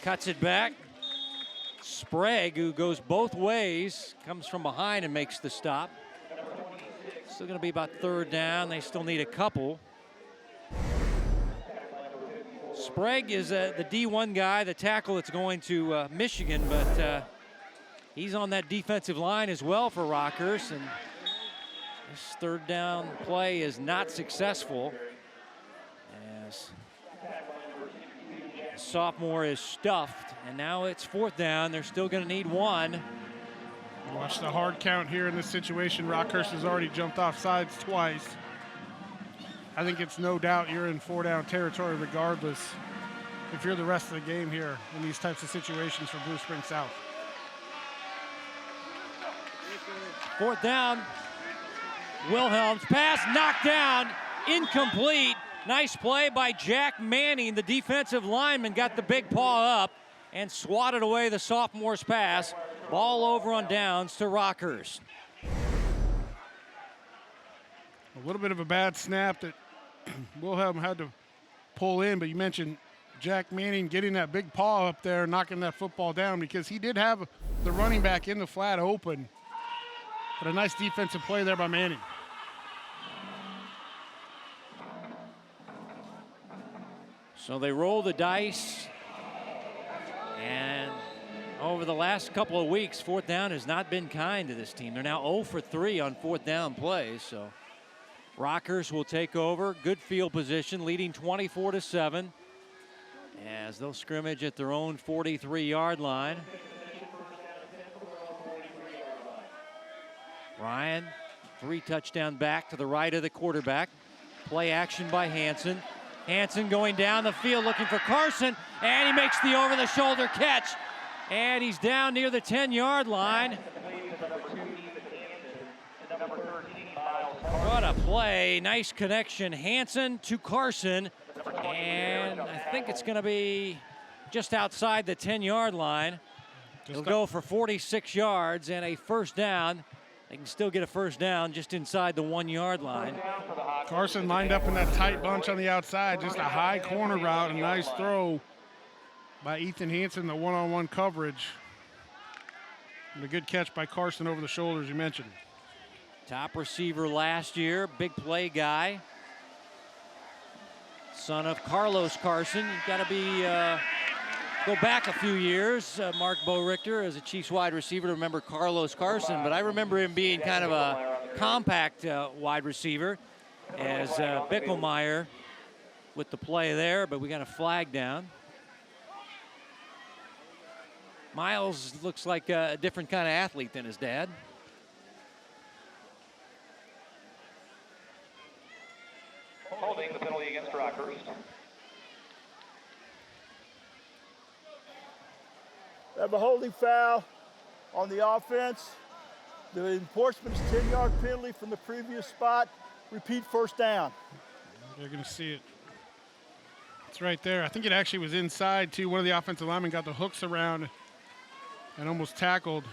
cuts it back. Sprague, who goes both ways, comes from behind and makes the stop. Still going to be about 3rd down. They still need a couple. Sprague is the D1 guy, the tackle that's going to Michigan, but he's on that defensive line as well for Rockhurst, and this 3rd down play is not successful as sophomore is stuffed, and now it's 4th down. They're still going to need 1. Watch the hard count here in this situation. Rockhurst has already jumped off sides twice. I think it's no doubt you're in 4-down territory regardless if you're the rest of the game here in these types of situations for Blue Spring South. 4th down. Wilhelm's pass knocked down, incomplete. Nice play by Jack Manning. The defensive lineman got the big paw up and swatted away the sophomore's pass. Ball over on downs to Rockhurst. A little bit of a bad snap that Wilhelm had to pull in, but you mentioned Jack Manning getting that big paw up there, knocking that football down, because he did have the running back in the flat open. But a nice defensive play there by Manning. So they roll the dice, and over the last couple of weeks, 4th down has not been kind to this team. They're now 0 for 3 on 4th down plays, so Rockhurst will take over. Good field position, leading 24-7 as they'll scrimmage at their own 43-yard line. Ryan, 3-touchdown back to the right of the quarterback. Play action by Hansen. Hansen going down the field looking for Carson, and he makes the over-the-shoulder catch. And he's down near the 10-yard line. What a play. Nice connection. Hansen to Carson. And I think it's going to be just outside the 10-yard line. He'll go for 46 yards and a 1st down. They can still get a 1st down just inside the 1-yard line. Carson lined up in that tight bunch on the outside. Just a high corner route, a nice throw by Ethan Hansen, the one-on-one coverage. And a good catch by Carson over the shoulders, you mentioned. Top receiver last year, big play guy. Son of Carlos Carson. You've got to be, go back a few years. Mark Bo-Richter as a Chiefs wide receiver to remember Carlos Carson, but I remember him being kind of a compact wide receiver as Bickelmeyer with the play there, but we got a flag down. Miles looks like a different kind of athlete than his dad. Holding the penalty against Rockhurst. We have a holding foul on the offense. The enforcement's 10-yard penalty from the previous spot. Repeat 1st down. They're going to see it. It's right there. I think it actually was inside, too. One of the offensive linemen got the hooks around and almost tackled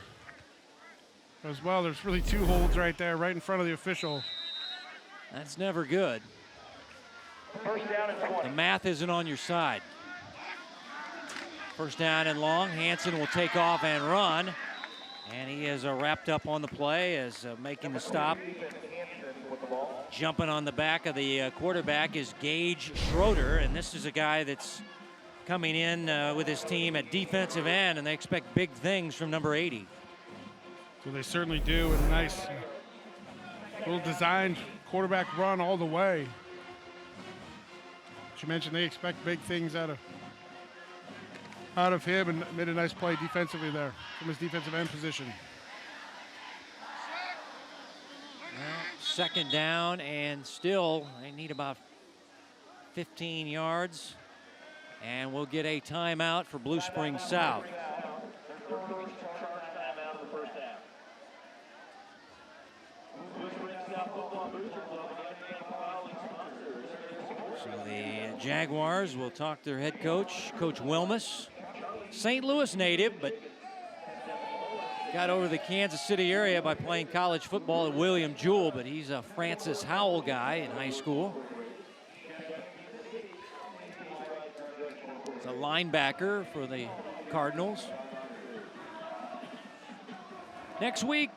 as well. There's really 2 holds right there, right in front of the official. That's never good. 1st down and 20. The math isn't on your side. 1st down and long. Hansen will take off and run. And he is wrapped up on the play as making the stop. Jumping on the back of the quarterback is Gage Schroeder. And this is a guy that's coming in with his team at defensive end, and they expect big things from number 80. So they certainly do. And a nice little designed quarterback run all the way. But you mentioned they expect big things out of him, and made a nice play defensively there from his defensive end position. Well, 2nd down, and still they need about 15 yards. And we'll get a timeout for Blue Spring South. So the Jaguars will talk to their head coach, Coach Wilmus. St. Louis native, but got over to the Kansas City area by playing college football at William Jewell, but he's a Francis Howell guy in high school. He's a linebacker for the Cardinals. Next week,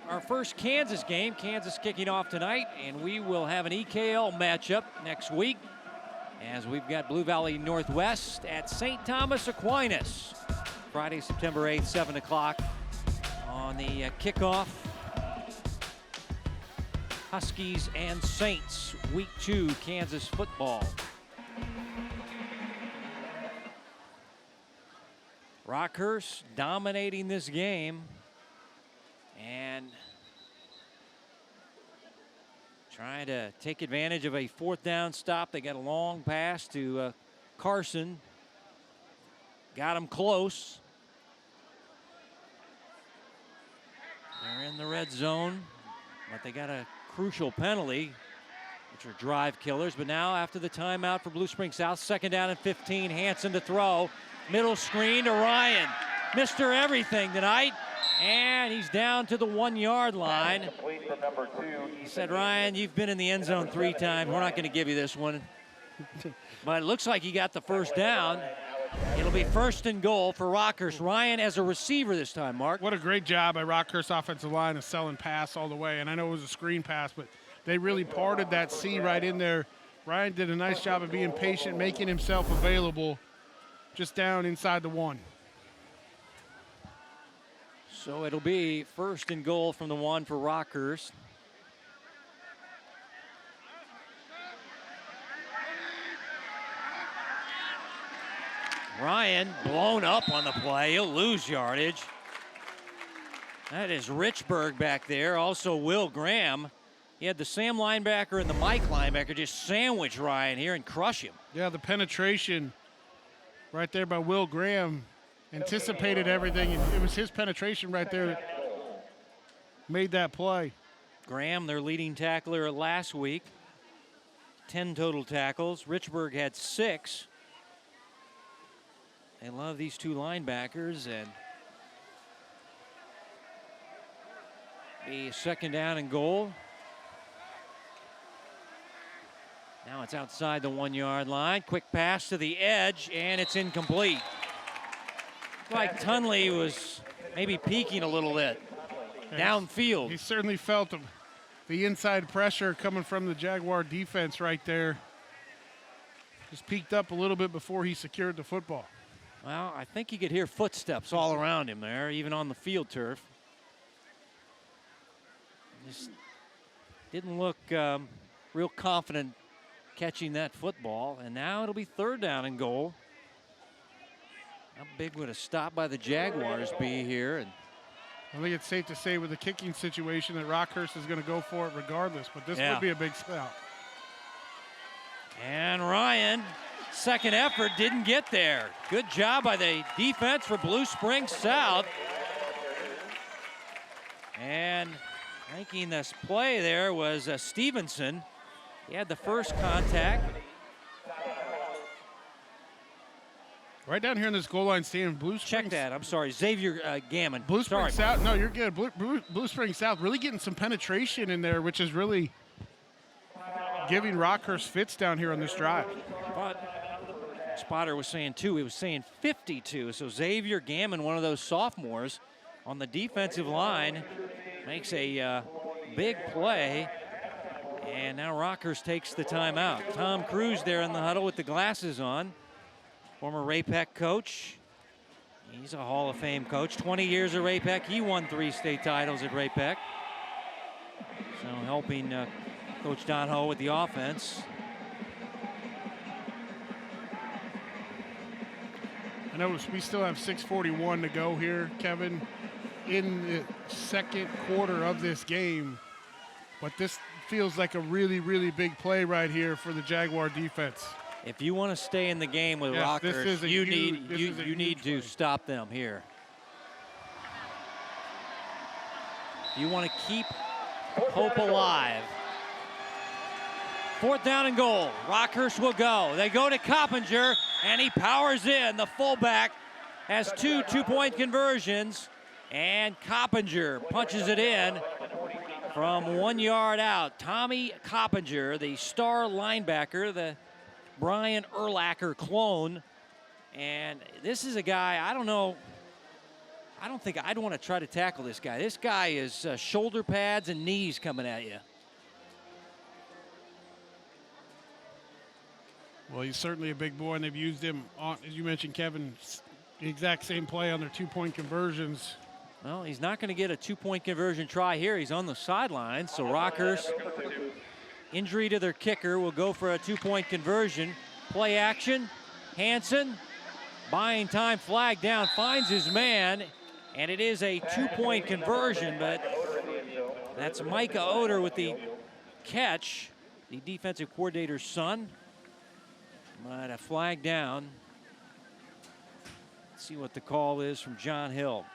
our first Kansas game. Kansas kicking off tonight, and we will have an EKL matchup next week as we've got Blue Valley Northwest at St. Thomas Aquinas. Friday, September 8th, 7 o'clock on the kickoff. Huskies and Saints, Week 2 Kansas football. Rockhurst dominating this game and trying to take advantage of a 4th down stop. They got a long pass to Carson. Got him close. They're in the red zone, but they got a crucial penalty, which are drive killers. But now after the timeout for Blue Spring South, 2nd down and 15, Hanson to throw. Middle screen to Ryan. Mr. Everything tonight. And he's down to the 1-yard line. He said, Ryan, you've been in the end zone 3 times. We're not going to give you this one. But it looks like he got the 1st down. It'll be 1st and goal for Rockhurst. Ryan as a receiver this time, Mark. What a great job by Rockhurst offensive line of selling pass all the way. And I know it was a screen pass, but they really parted that C right in there. Ryan did a nice job of being patient, making himself available just down inside the 1. So it'll be 1st and goal from the 1 for Rockhurst. Ryan blown up on the play. He'll lose yardage. That is Richburg back there. Also Will Graham. He had the Sam linebacker and the Mike linebacker just sandwich Ryan here and crush him. Yeah, the penetration right there by Will Graham anticipated everything. And it was his penetration right there that made that play. Graham, their leading tackler last week. 10 total tackles. Richburg had 6. They love these 2 linebackers, and be 2nd down and goal. Now it's outside the 1-yard line. Quick pass to the edge, and it's incomplete. Like Tunley was maybe peeking a little bit downfield. He certainly felt the inside pressure coming from the Jaguar defense right there. Just peeked up a little bit before he secured the football. Well, I think you could hear footsteps all around him there, even on the field turf. Just didn't look real confident catching that football. And now it'll be 3rd down and goal. How big would a stop by the Jaguars be here? And I think it's safe to say with the kicking situation that Rockhurst is going to go for it regardless, but this would be a big stop. And Ryan, 2nd effort, didn't get there. Good job by the defense for Blue Spring South. And making this play there was Stevenson. He had the first contact. Right down here in this goal line stand, Blue Spring. Check that. I'm sorry, Xavier Gammon. Blue Spring South. No, you're good. Blue Spring South really getting some penetration in there, which is really giving Rockhurst fits down here on this drive. But Spotter was saying 2. He was saying 52. So Xavier Gammon, one of those sophomores on the defensive line, makes a big play. And now Rockhurst takes the timeout. Tom Cruz there in the huddle with the glasses on. Former Ray-Pec coach. He's a Hall of Fame coach. 20 years at Ray-Pec. He won 3 state titles at Ray-Pec. So helping Coach Don Ho with the offense. I know we still have 6:41 to go here, Kevin, in the 2nd quarter of this game. But this feels like a really, really big play right here for the Jaguar defense. If you want to stay in the game with Rockhurst, you need to stop them here. If you want to keep hope alive. 4th down and goal. Rockhurst will go. They go to Coppinger, and he powers in. The fullback has 2 two-point conversions, and Coppinger punches it in from 1 yard out. Tommy Coppinger, the star linebacker, the Brian Urlacher clone. And this is a guy, I don't think I'd want to try to tackle this guy. This guy is shoulder pads and knees coming at you. Well, he's certainly a big boy, and they've used him on, as you mentioned, Kevin, the exact same play on their 2-point conversions. Well, he's not going to get a 2-point conversion try here. He's on the sideline, so Rockhurst, injury to their kicker, will go for a 2-point conversion. Play action, Hanson, Buying time flag down, finds his man, and it is a 2-point conversion, but that's Micah Oder with the catch, the defensive coordinator's son. But a flag down. Let's see what the call is from John Hill.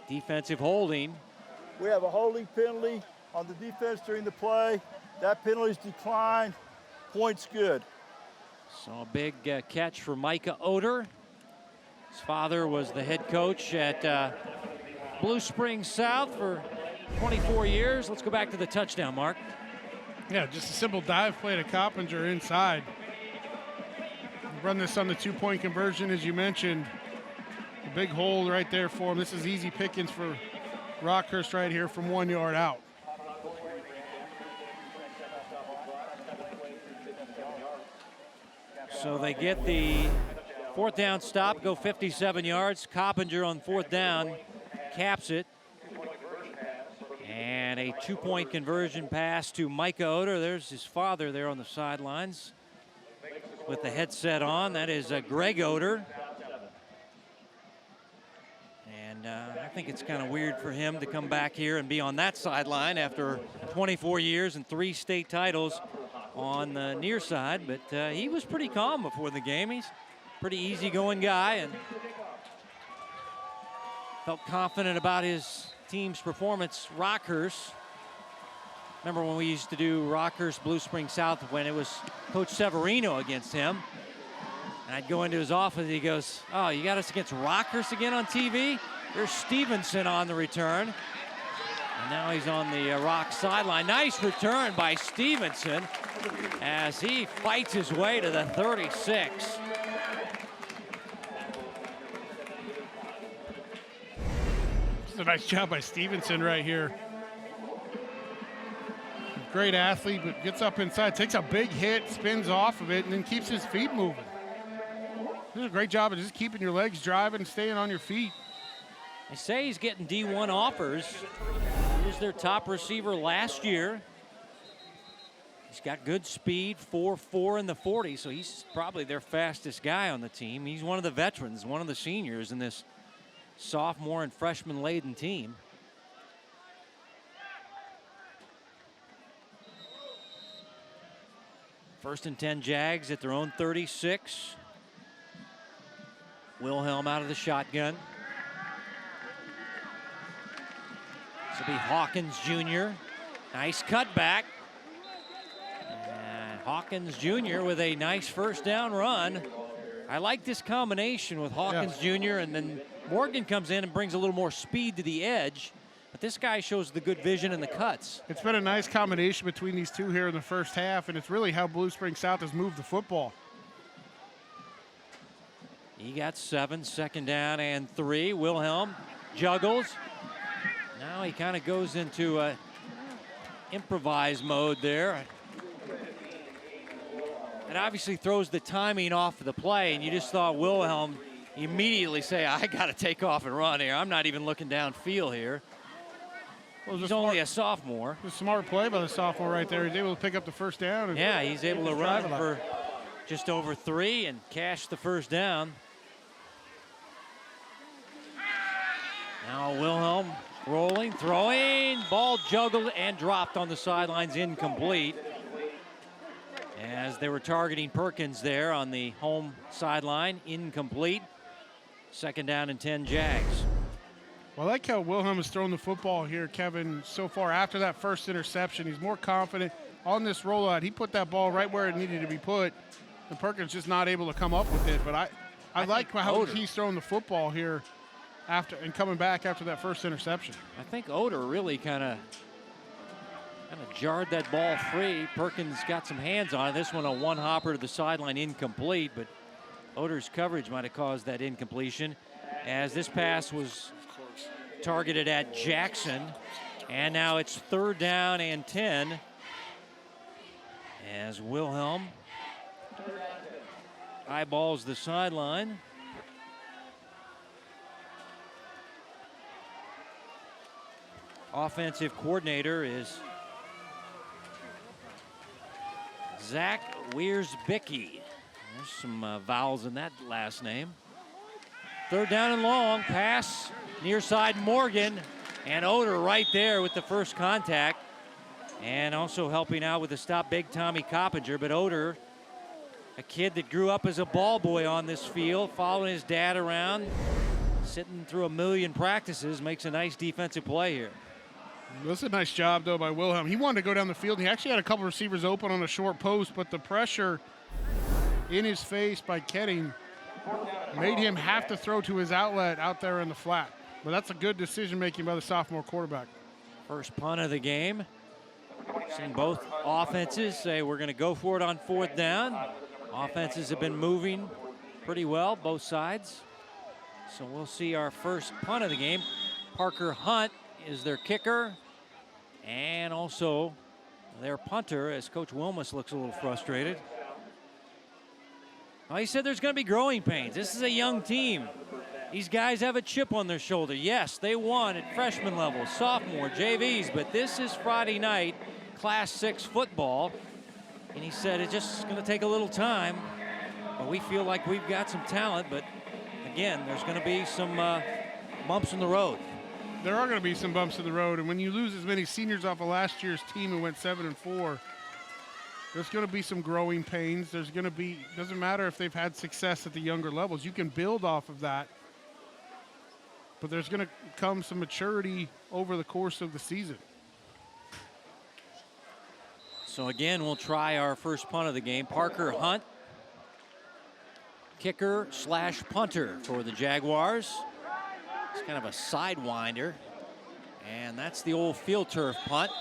Defensive holding. We have a holding penalty on the defense during the play. That penalty's declined. Point's good. So a big catch for Micah Oder. His father was the head coach at Blue Springs South for 24 years. Let's go back to the touchdown, Mark. Yeah, just a simple dive play to Coppinger inside. Run this on the 2-point conversion, as you mentioned. A big hole right there for him. This is easy pickings for Rockhurst right here from 1 yard out. So they get the 4th down stop, go 57 yards. Coppinger on 4th down caps it. And a 2-point conversion pass to Micah Oder. There's his father there on the sidelines with the headset on. That is Greg Oder. And I think it's kind of weird for him to come back here and be on that sideline after 24 years and 3 state titles on the near side. But he was pretty calm before the game. He's a pretty easygoing guy and felt confident about his team's performance. Rockhurst. Remember when we used to do Rockhurst Blue Springs South when it was Coach Severino against him? And I'd go into his office and he goes, "Oh, you got us against Rockhurst again on TV?" There's Stevenson on the return. And now he's on the Rock sideline. Nice return by Stevenson as he fights his way to the 36. A nice job by Stevenson right here. Great athlete, but gets up inside, takes a big hit, spins off of it, and then keeps his feet moving. This is a great job of just keeping your legs driving, staying on your feet. They say he's getting D1 offers. He was their top receiver last year. He's got good speed, 4.4 in the 40, so he's probably their fastest guy on the team. He's one of the veterans, one of the seniors in this sophomore and freshman laden team. First and 10 Jags at their own 36. Wilhelm out of the shotgun. This will be Hawkins Jr. Nice cutback. And Hawkins Jr. with a nice 1st down run. I like this combination with Hawkins Jr. and then Morgan comes in and brings a little more speed to the edge, but this guy shows the good vision and the cuts. It's been a nice combination between these two here in the first half, and it's really how Blue Springs South has moved the football. He got 7, 2nd down and 3. Wilhelm juggles. Now he kind of goes into improvise mode there. It obviously throws the timing off of the play, and you just thought Wilhelm immediately say, I got to take off and run here. I'm not even looking downfield here. Well, he's only a sophomore. A smart play by the sophomore right there. He's able to pick up the 1st down. And yeah, he's able to run for just over 3 and cash the 1st down. Now Wilhelm rolling, throwing, ball juggled and dropped on the sidelines, incomplete. As they were targeting Perkins there on the home sideline, incomplete. 2nd down and 10 Jags. Well, I like how Wilhelm has thrown the football here, Kevin, so far after that first interception. He's more confident on this rollout. He put that ball right where it needed to be put. And Perkins just not able to come up with it. But I like how he's thrown the football here after and coming back after that first interception. I think Oder really kind of jarred that ball free. Perkins got some hands on it. This one a one-hopper to the sideline, incomplete, but Oder's coverage might have caused that incompletion, as this pass was targeted at Jackson, and now it's 3rd down and 10 as Wilhelm eyeballs the sideline. Offensive coordinator is Zach Wiersbicki. There's some vowels in that last name. Third down and long, pass near side Morgan, and Oder right there with the first contact. And also helping out with the stop, big Tommy Coppinger. But Oder, a kid that grew up as a ball boy on this field, following his dad around, sitting through a million practices, makes a nice defensive play here. That's a nice job, though, by Wilhelm. He wanted to go down the field. He actually had a couple receivers open on a short post, but the pressure in his face by Ketting made him have to throw to his outlet out there in the flat. But that's a good decision-making by the sophomore quarterback. First punt of the game. Seeing both offenses say we're going to go for it on fourth down. Offenses have been moving pretty well, both sides. So we'll see our first punt of the game. Parker Hunt is their kicker, and also their punter, as Coach Wilmus looks a little frustrated. Well, he said there's going to be growing pains. This is a young team. These guys have a chip on their shoulder. Yes, they won at freshman level, sophomore, JVs, but this is Friday night, Class 6 football. And he said it's just going to take a little time, but we feel like we've got some talent. But again, there's going to be some bumps in the road. There are going to be some bumps in the road, and when you lose as many seniors off of last year's team who went 7-4, there's going to be some growing pains. There's going to be, doesn't matter if they've had success at the younger levels, you can build off of that. But there's going to come some maturity over the course of the season. So again, we'll try our first punt of the game. Parker Hunt, kicker / punter for the Jaguars. It's kind of a sidewinder, and that's the old field turf punt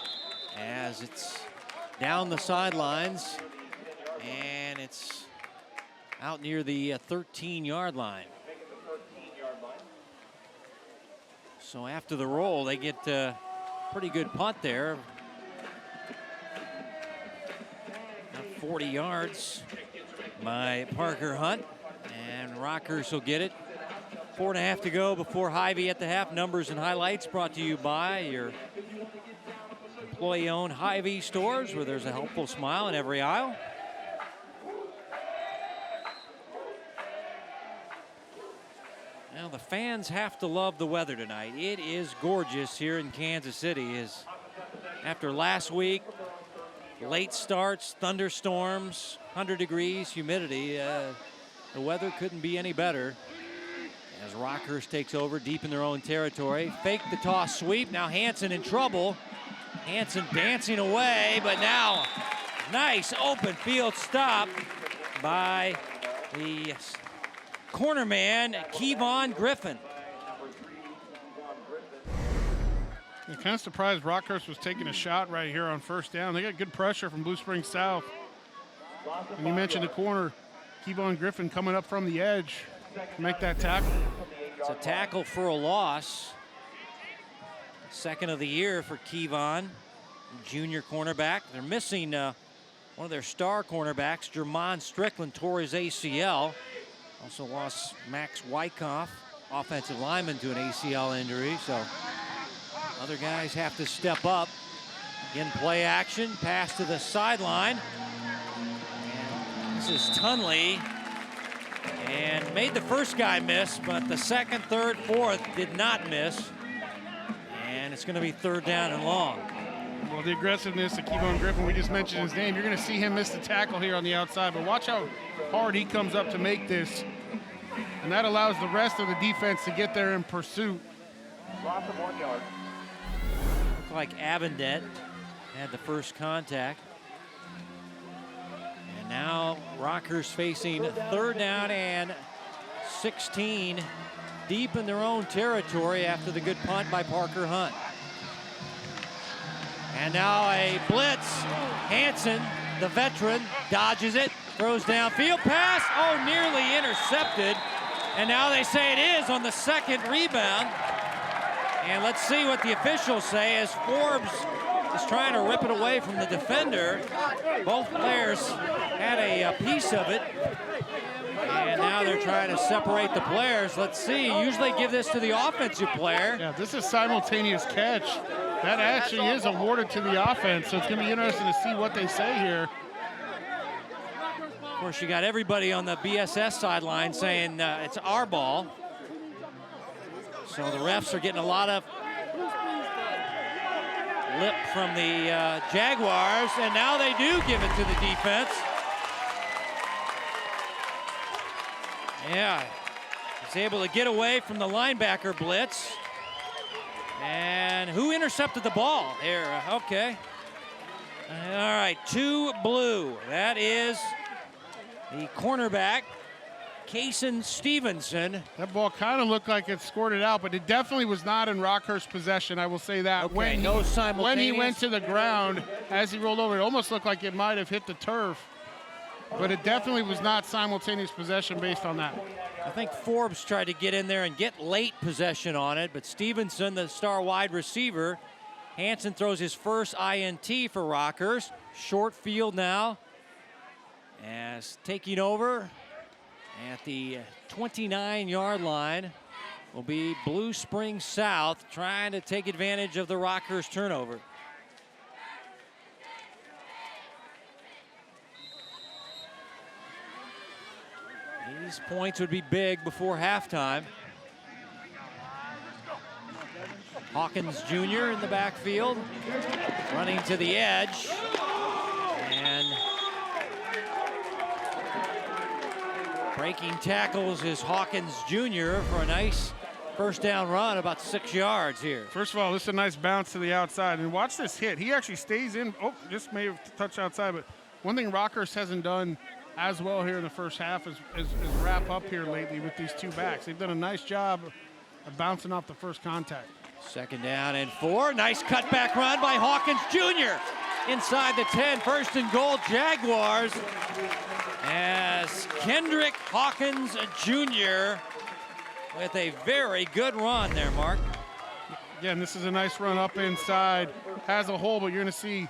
as it's down the sidelines, and it's out near the 13-yard line. So after the roll, they get a pretty good punt there. About 40 yards by Parker Hunt, and Rockhurst will get it. 4.5 to go before Hy-Vee at the half. Numbers and highlights brought to you by your employee-owned Hy-Vee stores, where there's a helpful smile in every aisle. Now the fans have to love the weather tonight. It is gorgeous here in Kansas City. After last week, late starts, thunderstorms, 100 degrees, humidity, the weather couldn't be any better. As Rockhurst takes over deep in their own territory. Fake the toss sweep. Now Hansen in trouble. Hansen dancing away, but now nice open field stop by the corner man, Kevon Griffin. I'm kind of surprised Rockhurst was taking a shot right here on first down. They got good pressure from Blue Springs South. And you mentioned the corner, Kevon Griffin coming up from the edge to make that tackle. It's a tackle for a loss. Second of the year for Kevon, junior cornerback. They're missing one of their star cornerbacks, Jermon Strickland, tore his ACL. Also lost Max Wyckoff, offensive lineman, to an ACL injury. So other guys have to step up. Again, play action, pass to the sideline. And this is Tunley. And made the first guy miss, but the second, third, fourth did not miss. And it's going to be third down and long. Well, the aggressiveness of Kevon Griffin, we just mentioned his name. You're going to see him miss the tackle here on the outside, but watch how hard he comes up to make this. And that allows the rest of the defense to get there in pursuit. Loss of 1 yard. Looked like Avendet had the first contact. And now Rockhurst facing third down and 16 deep in their own territory after the good punt by Parker Hunt. And now a blitz. Hansen, the veteran, dodges it, throws downfield pass. Oh, nearly intercepted. And now they say it is on the second rebound. And let's see what the officials say as Forbes is trying to rip it away from the defender. Both players had a piece of it. And now they're trying to separate the players. Let's see. Usually give this to the offensive player. Yeah, this is simultaneous catch. That actually is awarded to the offense, so it's going to be interesting to see what they say here. Of course, you got everybody on the BSS sideline saying it's our ball. So the refs are getting a lot of lip from the Jaguars, and now they do give it to the defense. Yeah, he's able to get away from the linebacker blitz. And who intercepted the ball here? Okay. All right, 2 blue. That is the cornerback, Kaysen Stevenson. That ball kind of looked like it squirted out, but it definitely was not in Rockhurst's possession, I will say that. Okay, when no simultaneous. When he went to the ground, as he rolled over, it almost looked like it might have hit the turf, but it definitely was not simultaneous possession based on that. I think Forbes tried to get in there and get late possession on it, but Stevenson, the star wide receiver, Hansen throws his first INT for Rockhurst. Short field now, as taking over at the 29-yard line will be Blue Spring South, trying to take advantage of the Rockhurst turnover. These points would be big before halftime. Hawkins Jr. in the backfield, running to the edge, and breaking tackles is Hawkins Jr. for a nice first down run, about 6 yards here. First of all, this is a nice bounce to the outside, and watch this hit. He actually stays in. Oh, just may have touched outside, but one thing Rockhurst hasn't done as well here in the first half is wrap up here lately with these two backs. They've done a nice job of bouncing off the first contact. 2nd down and 4. Nice cutback run by Hawkins Jr. inside the 10. 1st and goal, Jaguars. As Kendrick Hawkins Jr. with a very good run there, Mark. Again, this is a nice run up inside. Has a hole, but you're going to see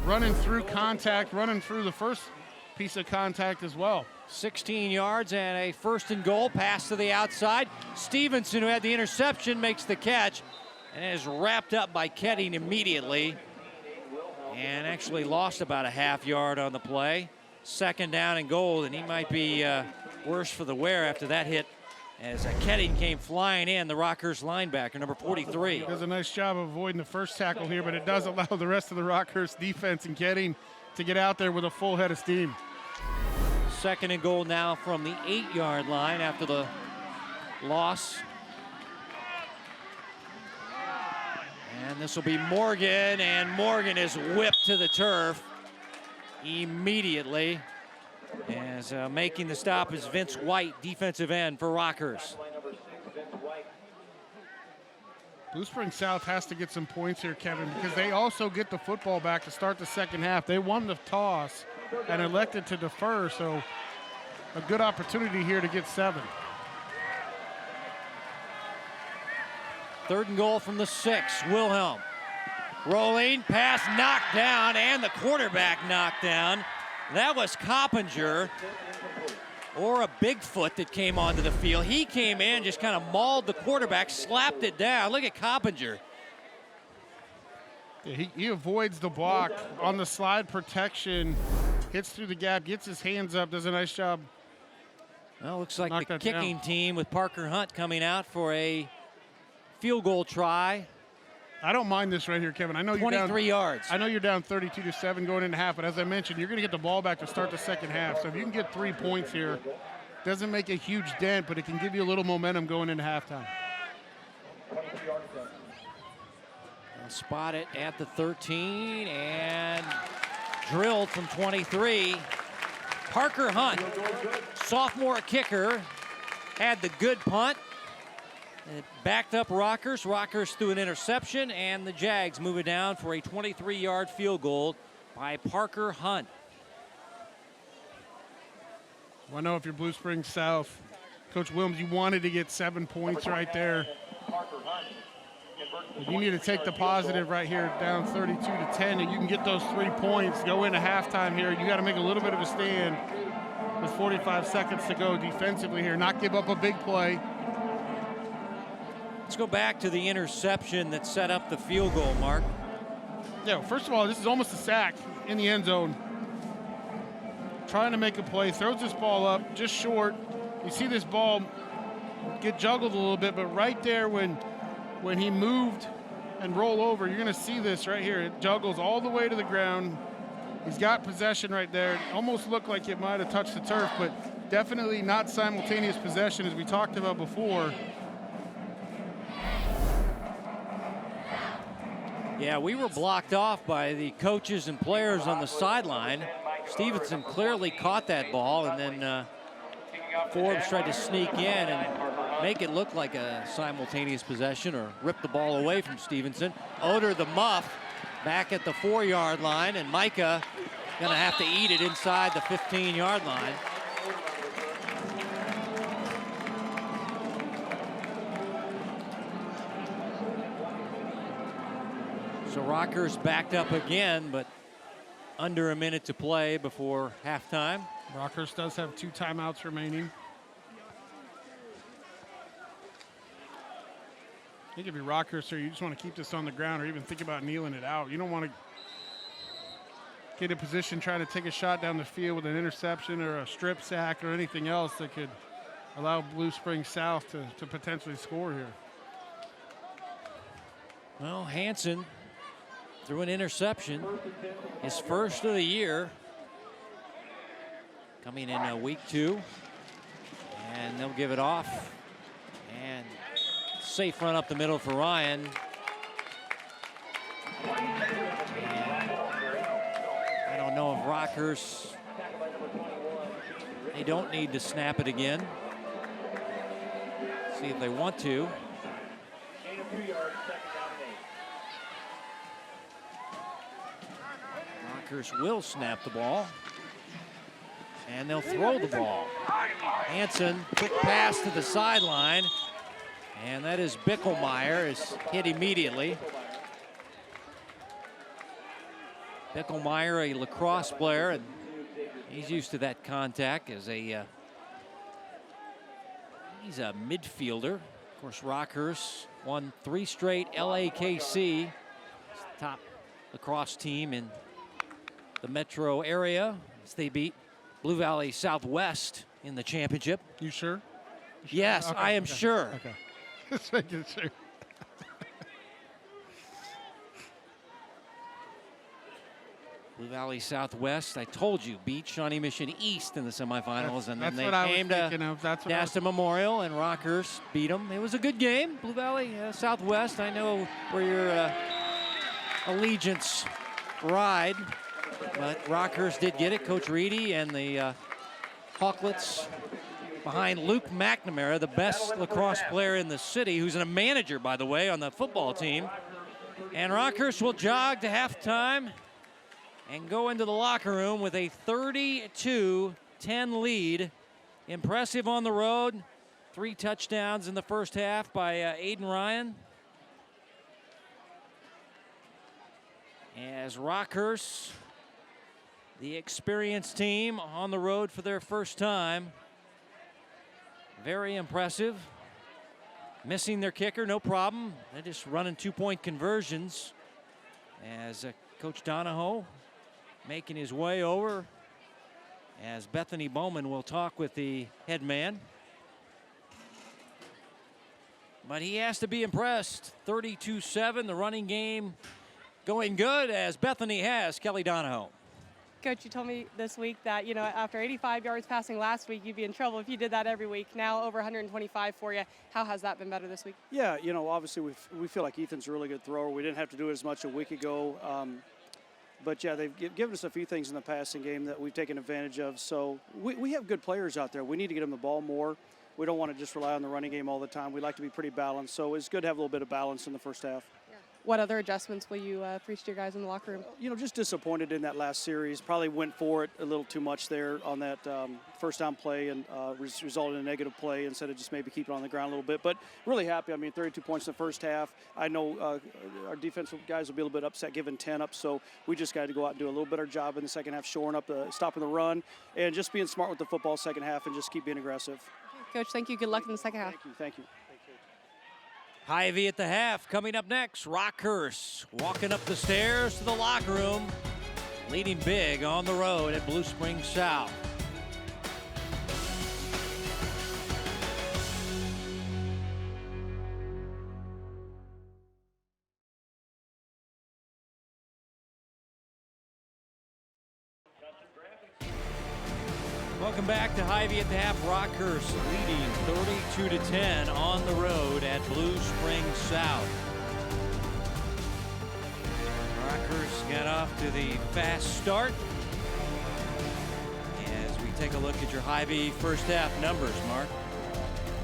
running through contact, running through the first piece of contact as well. 16 yards and a 1st and goal, pass to the outside. Stevenson, who had the interception, makes the catch and is wrapped up by Ketting immediately, and actually lost about a half yard on the play. 2nd down and goal, and he might be worse for the wear after that hit, as Ketting came flying in, the Rockhurst linebacker, number 43. Does a nice job of avoiding the first tackle here, but it does allow the rest of the Rockhurst defense and Ketting to get out there with a full head of steam. 2nd and goal now from the 8-yard line after the loss. And this will be Morgan, and Morgan is whipped to the turf immediately. As making the stop is Vince White, defensive end for Rockhurst. Blue Spring South has to get some points here, Kevin, because they also get the football back to start the second half. They won the toss and elected to defer, so a good opportunity here to get 7. 3rd and goal from the 6, Wilhelm. Rolling, pass knocked down, and the quarterback knocked down. That was Coppinger, or a Bigfoot that came onto the field. He came in, just kind of mauled the quarterback, slapped it down. Look at Coppinger. He avoids the block on the slide protection, hits through the gap, gets his hands up, does a nice job. Well, looks like the kicking team with Parker Hunt coming out for a field goal try. I don't mind this right here, Kevin. I know 23 yards. I know you're down 32-7 going into half, but as I mentioned, you're going to get the ball back to start the second half. So if you can get 3 points here, doesn't make a huge dent, but it can give you a little momentum going into halftime. They'll spot it at the 13 and drilled from 23. Parker Hunt, sophomore kicker, had the good punt. It backed up Rockhurst. Rockhurst threw an interception, and the Jags move it down for a 23-yard field goal by Parker Hunt. Well, I know if you're Blue Spring South, Coach Williams, you wanted to get 7 points right there. But you need to take the positive right here, down 32-10, and you can get those 3 points, go into halftime here. You got to make a little bit of a stand with 45 seconds to go defensively here, not give up a big play. Let's go back to the interception that set up the field goal, Mark. Yeah, first of all, this is almost a sack in the end zone. trying to make a play, throws this ball up just short. You see this ball get juggled a little bit, but right there when he moved and roll over, you're going to see this right here. It juggles all the way to the ground. He's got possession right there. It almost looked like it might have touched the turf, but definitely not simultaneous possession as we talked about before. Yeah, we were blocked off by the coaches and players on the sideline. Stevenson clearly caught that ball, and then Forbes tried to sneak in and make it look like a simultaneous possession or rip the ball away from Stevenson. Oder the muff back at the 4-yard line, and Micah gonna have to eat it inside the 15-yard line. So Rockhurst backed up again, but under a minute to play before halftime. Rockhurst does have 2 timeouts remaining. I think if you're Rockhurst here, you just want to keep this on the ground or even think about kneeling it out. You don't want to get in position trying to take a shot down the field with an interception or a strip sack or anything else that could allow Blue Springs South to potentially score here. Well, Hansen threw an interception, his first of the year, coming in week 2, and they'll give it off. And safe run up the middle for Ryan. And I don't know if Rockhurst, they don't need to snap it again. See if they want to. Rockhurst will snap the ball, and they'll throw the ball. Hansen, quick pass to the sideline, and that is Bickelmeyer, is hit immediately. Bickelmeyer, a lacrosse player, and he's used to that contact as he's a midfielder. Of course, Rockhurst won 3 straight LAKC, top lacrosse team in the metro area as they beat Blue Valley Southwest in the championship. You sure? Yes, okay, I am sure. Okay. Just making sure. Blue Valley Southwest, I told you, beat Shawnee Mission East in the semifinals, and then they came to Dasta Memorial, and Rockhurst beat them. It was a good game. Blue Valley Southwest, I know where your allegiance ride, but Rockhurst did get it. Coach Reedy and the Hawklets behind Luke McNamara, the best lacrosse player in the city, who's a manager, by the way, on the football team. And Rockhurst will jog to halftime and go into the locker room with a 32-10 lead. Impressive on the road. 3 touchdowns in the first half by Aiden Ryan. As Rockhurst, the experienced team, on the road for their first time. Very impressive. Missing their kicker, no problem. They're just running 2-point conversions as Coach Donahoe making his way over as Bethany Bowman will talk with the head man. But he has to be impressed. 32-7, the running game going good as Bethany has Kelly Donahoe. Coach, you told me this week that, after 85 yards passing last week, you'd be in trouble if you did that every week. Now over 125 for you. How has that been better this week? Yeah, obviously we feel like Ethan's a really good thrower. We didn't have to do it as much a week ago. But, yeah, they've given us a few things in the passing game that we've taken advantage of. So we have good players out there. We need to get them the ball more. We don't want to just rely on the running game all the time. We like to be pretty balanced. So it's good to have a little bit of balance in the first half. What other adjustments will you preach to your guys in the locker room? Just disappointed in that last series. Probably went for it a little too much there on that first down play and resulted in a negative play instead of just maybe keeping it on the ground a little bit. But really happy. 32 points in the first half. I know our defensive guys will be a little bit upset giving 10 up, so we just got to go out and do a little better job in the second half, shoring up, stopping the run, and just being smart with the football second half and just keep being aggressive. Coach, thank you. Good luck in the second half. Thank you. Hy-Vee at the half. Coming up next, Rockhurst walking up the stairs to the locker room leading big on the road at Blue Springs South. Welcome back to Hy-Vee at the half. Rockhurst leading 32-10 on the road at Blue Springs South. Rockhurst got off to the fast start. As we take a look at your Hy-Vee first half numbers, Mark.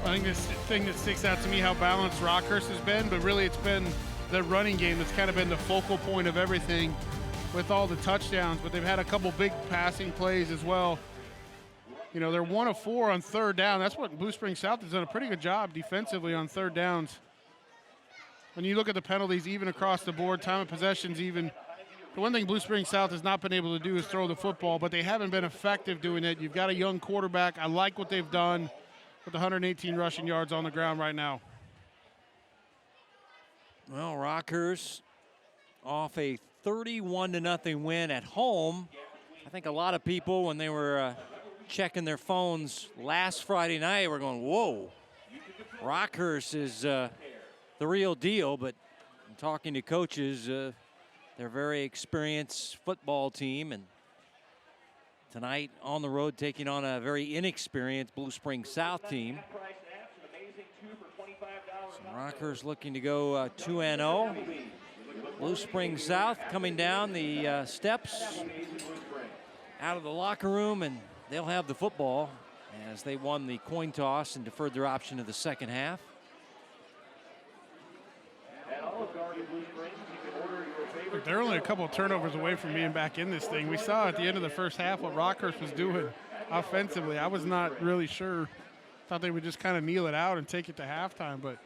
I think this thing that sticks out to me how balanced Rockhurst has been, but really it's been the running game that's kind of been the focal point of everything with all the touchdowns, but they've had a couple big passing plays as well. You know, they're 1 of 4 on third down. That's what Blue Springs South has done a pretty good job defensively on third downs. When you look at the penalties, even across the board, time of possessions even, the one thing Blue Springs South has not been able to do is throw the football, but they haven't been effective doing it. You've got a young quarterback. I like what they've done with 118 rushing yards on the ground right now. Well, Rockhurst off a 31-0 win at home. I think a lot of people, when they were checking their phones last Friday night, were going, whoa, Rockhurst is the real deal. But in talking to coaches, they're a very experienced football team, and tonight on the road taking on a very inexperienced Blue Springs South team. So Rockhurst looking to go 2-0. Blue Springs South coming down the steps out of the locker room, and they'll have the football as they won the coin toss and deferred their option to the second half. They're only a couple of turnovers away from being back in this thing. We saw at the end of the first half what Rockhurst was doing offensively. I was not really sure. Thought they would just kind of kneel it out and take it to halftime. But,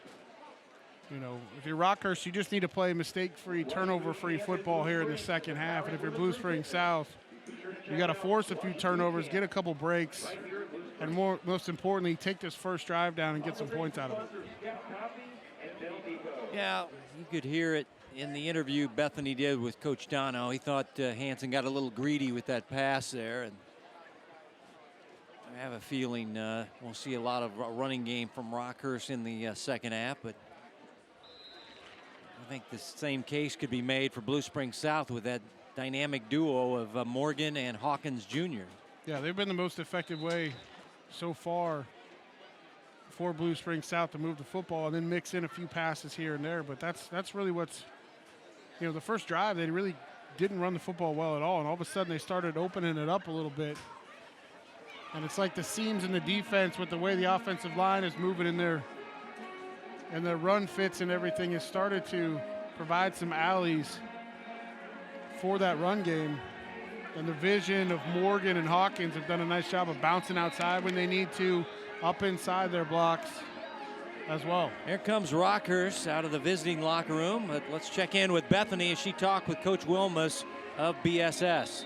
you know, if you're Rockhurst, you just need to play mistake-free, turnover-free football here in the second half. And if you're Blue Springs South, you got to force a few turnovers, get a couple breaks, and most importantly, take this first drive down and get some points out of it. Yeah, you could hear it in the interview Bethany did with Coach Dono. He thought Hansen got a little greedy with that pass there, and I have a feeling we'll see a lot of running game from Rockhurst in the second half, but I think the same case could be made for Blue Springs South with that dynamic duo of Morgan and Hawkins Jr. Yeah, they've been the most effective way so far for Blue Springs South to move the football and then mix in a few passes here and there. But that's really what's, you know, the first drive, they really didn't run the football well at all. And all of a sudden they started opening it up a little bit. And it's like the seams in the defense with the way the offensive line is moving in there and their run fits and everything has started to provide some alleys for that run game. And the vision of Morgan and Hawkins have done a nice job of bouncing outside when they need to, up inside their blocks as well. Here comes Rockhurst out of the visiting locker room. But let's check in with Bethany as she talked with Coach Wilmus of BSS.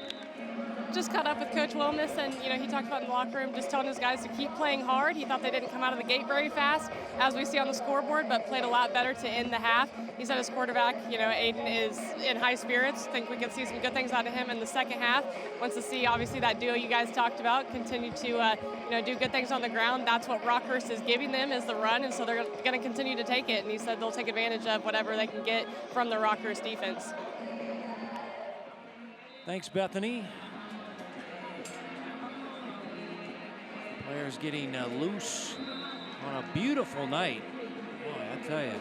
Just caught up with Coach Wilmus, and you know, he talked about in the locker room just telling his guys to keep playing hard. He thought they didn't come out of the gate very fast, as we see on the scoreboard, but played a lot better to end the half. He said his quarterback, you know, Aiden, is in high spirits. Think we can see some good things out of him in the second half. Wants to see, obviously, that duo you guys talked about continue to, you know, do good things on the ground. That's what Rockhurst is giving them, is the run, and so they're going to continue to take it. And he said they'll take advantage of whatever they can get from the Rockhurst defense. Thanks, Bethany. Players getting loose on a beautiful night. Boy, I tell you,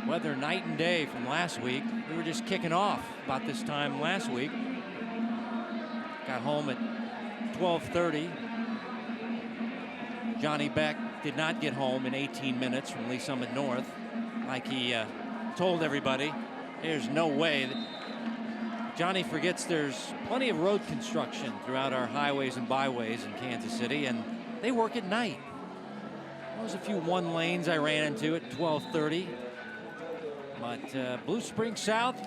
weather night and day from last week. We were just kicking off about this time last week. Got home at 12:30. Johnny Beck did not get home in 18 minutes from Lee Summit North, like he told everybody. There's no way. Johnny forgets there's plenty of road construction throughout our highways and byways in Kansas City, and they work at night. There was a few one lanes I ran into at 12:30. But Blue Springs South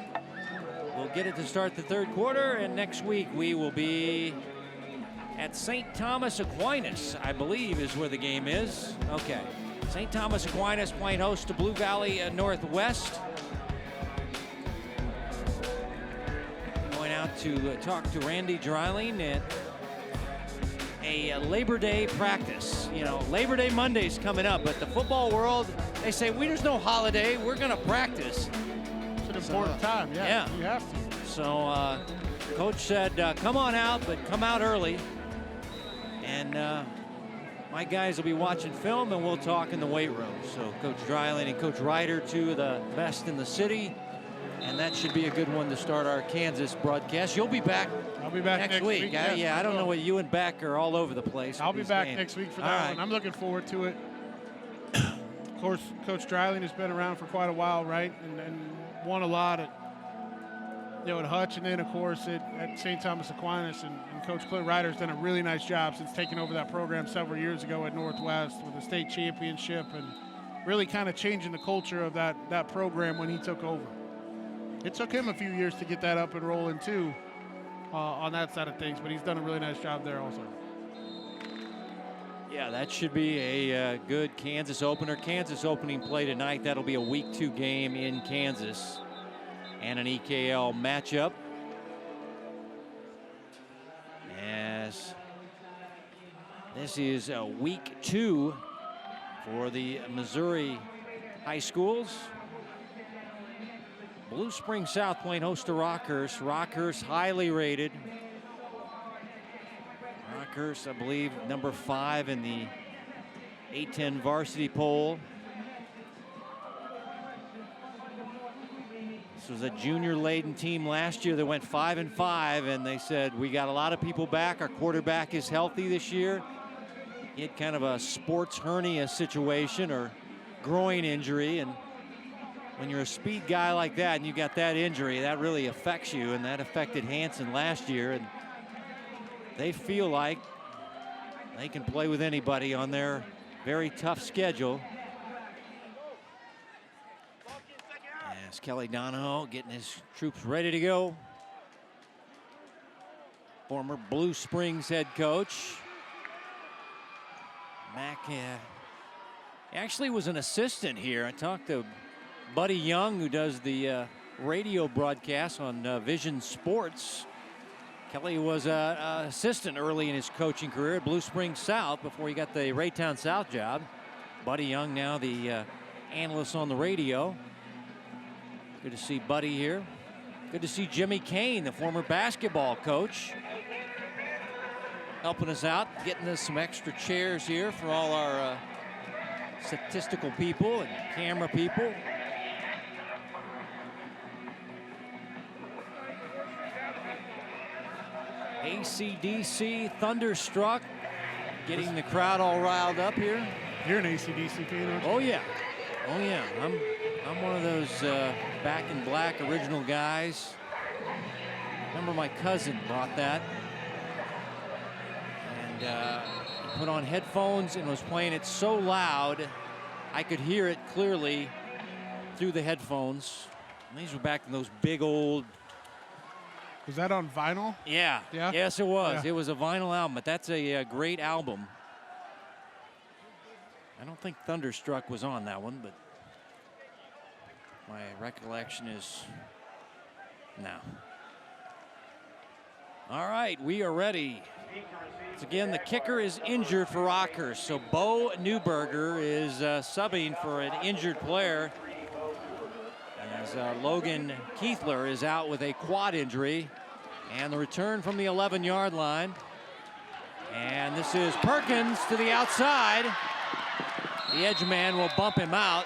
will get it to start the third quarter, and next week we will be at St. Thomas Aquinas, I believe is where the game is. Okay, St. Thomas Aquinas playing host to Blue Valley Northwest. Going out out to talk to Randy Dreiling at a Labor Day practice. You know, Labor Day Monday's coming up, but the football world, they say, there's no holiday, we're going to practice. It's an important time, yeah. You have to. So Coach said, come on out, but come out early. And my guys will be watching film, and we'll talk in the weight room. So Coach Dreiling and Coach Ryder, two of the best in the city. And that should be a good one to start our Kansas broadcast. You'll be back. I'll be back next week. Yeah, I don't know what you and Beck are all over the place. I'll be back next week for that one. I'm looking forward to it. Of course, Coach Dreiling has been around for quite a while, right? And won a lot at Hutch, and then of course at St. Thomas Aquinas. And Coach Clint Ryder's done a really nice job since taking over that program several years ago at Northwest with a state championship, and really kind of changing the culture of that program when he took over. It took him a few years to get that up and rolling too on that side of things, but he's done a really nice job there also. Yeah, that should be a good Kansas opener. Kansas opening play tonight. That'll be a week 2 game in Kansas and an EKL matchup. As this is a week 2 for the Missouri high schools. Blue Spring South playing host to Rockhurst. Rockhurst highly rated. Rockhurst, I believe, number 5 in the A10 varsity poll. This was a junior-laden team last year that went 5-5, and they said, we got a lot of people back. Our quarterback is healthy this year. He had kind of a sports hernia situation or groin injury, and when you're a speed guy like that and you got that injury, that really affects you, and that affected Hanson last year. And they feel like they can play with anybody on their very tough schedule. As Kelly Donahoe getting his troops ready to go. Former Blue Springs head coach. Mack actually was an assistant here. I talked to Buddy Young, who does the radio broadcast on Vision Sports. Kelly was an assistant early in his coaching career at Blue Springs South before he got the Raytown South job. Buddy Young now the analyst on the radio. Good to see Buddy here. Good to see Jimmy Kane, the former basketball coach, helping us out, getting us some extra chairs here for all our statistical people and camera people. AC/DC Thunderstruck, getting the crowd all riled up here. You're an AC/DC fan, aren't you? Oh yeah, oh yeah. I'm one of those Back in Black original guys. Remember my cousin bought that and put on headphones and was playing it so loud I could hear it clearly through the headphones. And these were back in those big old. Was that on vinyl? Yeah. Yeah? Yes, it was. Yeah. It was a vinyl album, but that's a great album. I don't think Thunderstruck was on that one, but my recollection is no. All right, we are ready. Once again, the kicker is injured for Rockhurst, so Bo Newberger is subbing for an injured player. As Logan Keithler is out with a quad injury, and the return from the 11-yard line. And this is Perkins to the outside. The edge man will bump him out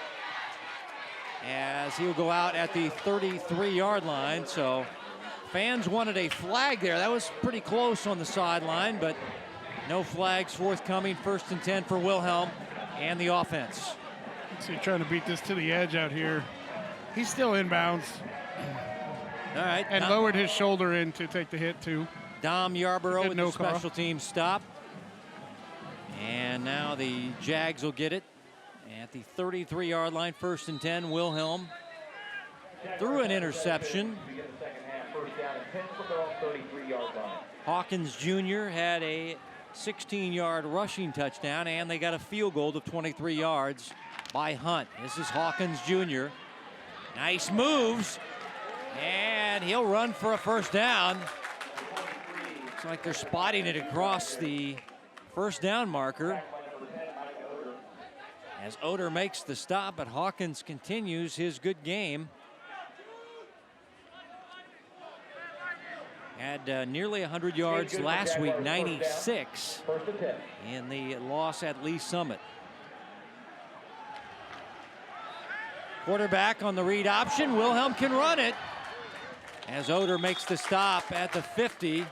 as he'll go out at the 33-yard line. So fans wanted a flag there. That was pretty close on the sideline, but no flags forthcoming. 1st and 10 for Wilhelm and the offense. So you're trying to beat this to the edge out here. He's still inbounds. All right. And lowered his shoulder in to take the hit, too. Dom Yarborough with no the special team stop. And now the Jags will get it at the 33-yard line. 1st and 10. Wilhelm threw an interception. Hawkins Jr. had a 16-yard rushing touchdown, and they got a field goal of 23 yards by Hunt. This is Hawkins Jr. Nice moves. And he'll run for a first down. Looks like they're spotting it across the first down marker. As Oder makes the stop, but Hawkins continues his good game. Had nearly 100 yards last week, 96 in the loss at Lee Summit. Quarterback on the read option. Wilhelm can run it as Oder makes the stop at the 50.